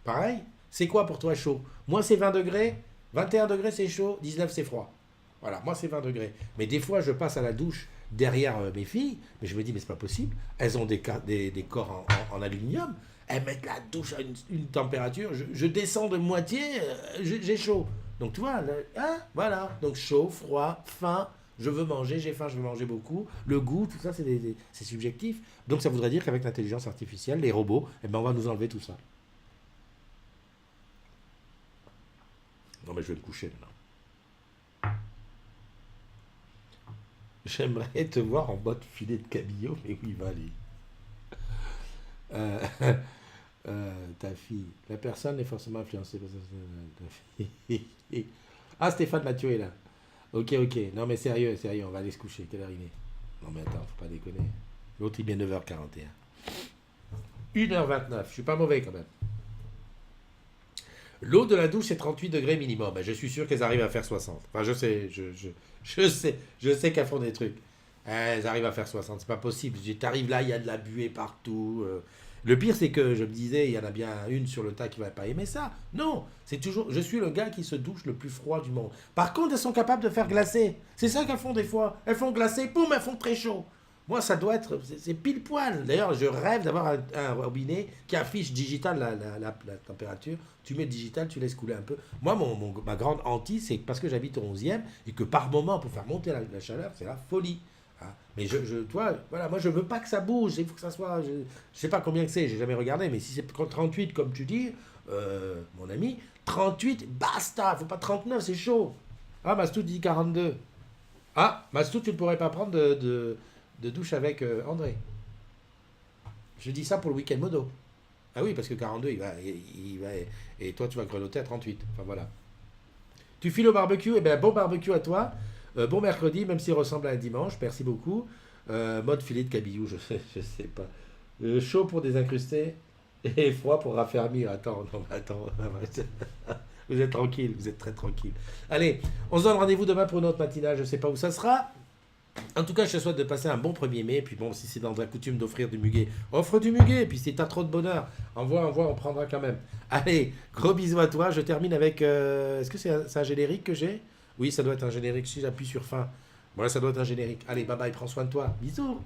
pareil, c'est quoi pour toi chaud? Moi, c'est 20 degrés. 21 degrés, c'est chaud, 19, c'est froid. Voilà, moi, c'est 20 degrés. Mais des fois, je passe à la douche derrière mes filles, mais je me dis, mais c'est pas possible. Elles ont des corps en aluminium. Elles mettent la douche à une température. Je descends de moitié, j'ai chaud. Donc, tu vois, hein, voilà. Donc, chaud, froid, faim. Je veux manger, j'ai faim, je veux manger beaucoup. Le goût, tout ça, c'est subjectif. Donc, ça voudrait dire qu'avec l'intelligence artificielle, les robots, eh ben, on va nous enlever tout ça. Non, mais je vais me coucher maintenant. J'aimerais te voir en mode filet de cabillaud, mais où il va aller? Ta fille. La personne est forcément influencée par ta fille. Ah, Stéphane Mathieu est là. Ok. Non, mais sérieux, on va aller se coucher. Quelle heure il est? Non, mais attends, faut pas déconner. L'autre, il est 9h41. 1h29. Je suis pas mauvais quand même. L'eau de la douche, c'est 38 degrés minimum. Ben, je suis sûr qu'elles arrivent à faire 60. Enfin, je sais qu'elles font des trucs. Elles arrivent à faire 60. C'est pas possible. T'arrives là, il y a de la buée partout. Le pire, c'est que je me disais, il y en a bien une sur le tas qui va pas aimer ça. Non, c'est toujours. Je suis le gars qui se douche le plus froid du monde. Par contre, elles sont capables de faire glacer. C'est ça qu'elles font des fois. Elles font glacer, boum, elles font très chaud. Moi, ça doit être, c'est pile poil. D'ailleurs, je rêve d'avoir un robinet qui affiche digital la température. Tu mets digital, tu laisses couler un peu. Moi, ma grande hantise, c'est que parce que j'habite au 11e et que par moment, pour faire monter la chaleur, c'est la folie. Hein. Mais toi, voilà, moi, je veux pas que ça bouge. Il faut que ça soit. Je sais pas combien que c'est, j'ai jamais regardé, mais si c'est 38, comme tu dis, mon ami, 38, basta. Faut pas 39, c'est chaud. Ah, Mastou dit 42. Ah, Mastou, tu ne pourrais pas prendre de douche avec André. Je dis ça pour le week-end modo. Ah oui, parce que 42, il va et toi, tu vas grelotter à 38. Enfin, voilà. Tu files au barbecue, eh bien, bon barbecue à toi. Bon mercredi, même s'il ressemble à un dimanche. Merci beaucoup. Mode filet de cabillou, je sais pas. Chaud pour désincruster et froid pour raffermir. Attends. Vous êtes tranquille, vous êtes très tranquille. Allez, on se donne rendez-vous demain pour une autre matinale. Je ne sais pas où ça sera. En tout cas, je te souhaite de passer un bon 1er mai. Puis bon, si c'est dans la coutume d'offrir du muguet, offre du muguet. Et puis si t'as trop de bonheur, envoie, on prendra quand même. Allez, gros bisous à toi. Je termine avec... Est-ce que c'est un générique que j'ai? Oui, ça doit être un générique. Si j'appuie sur fin. Voilà, ça doit être un générique. Allez, bye bye, prends soin de toi. Bisous.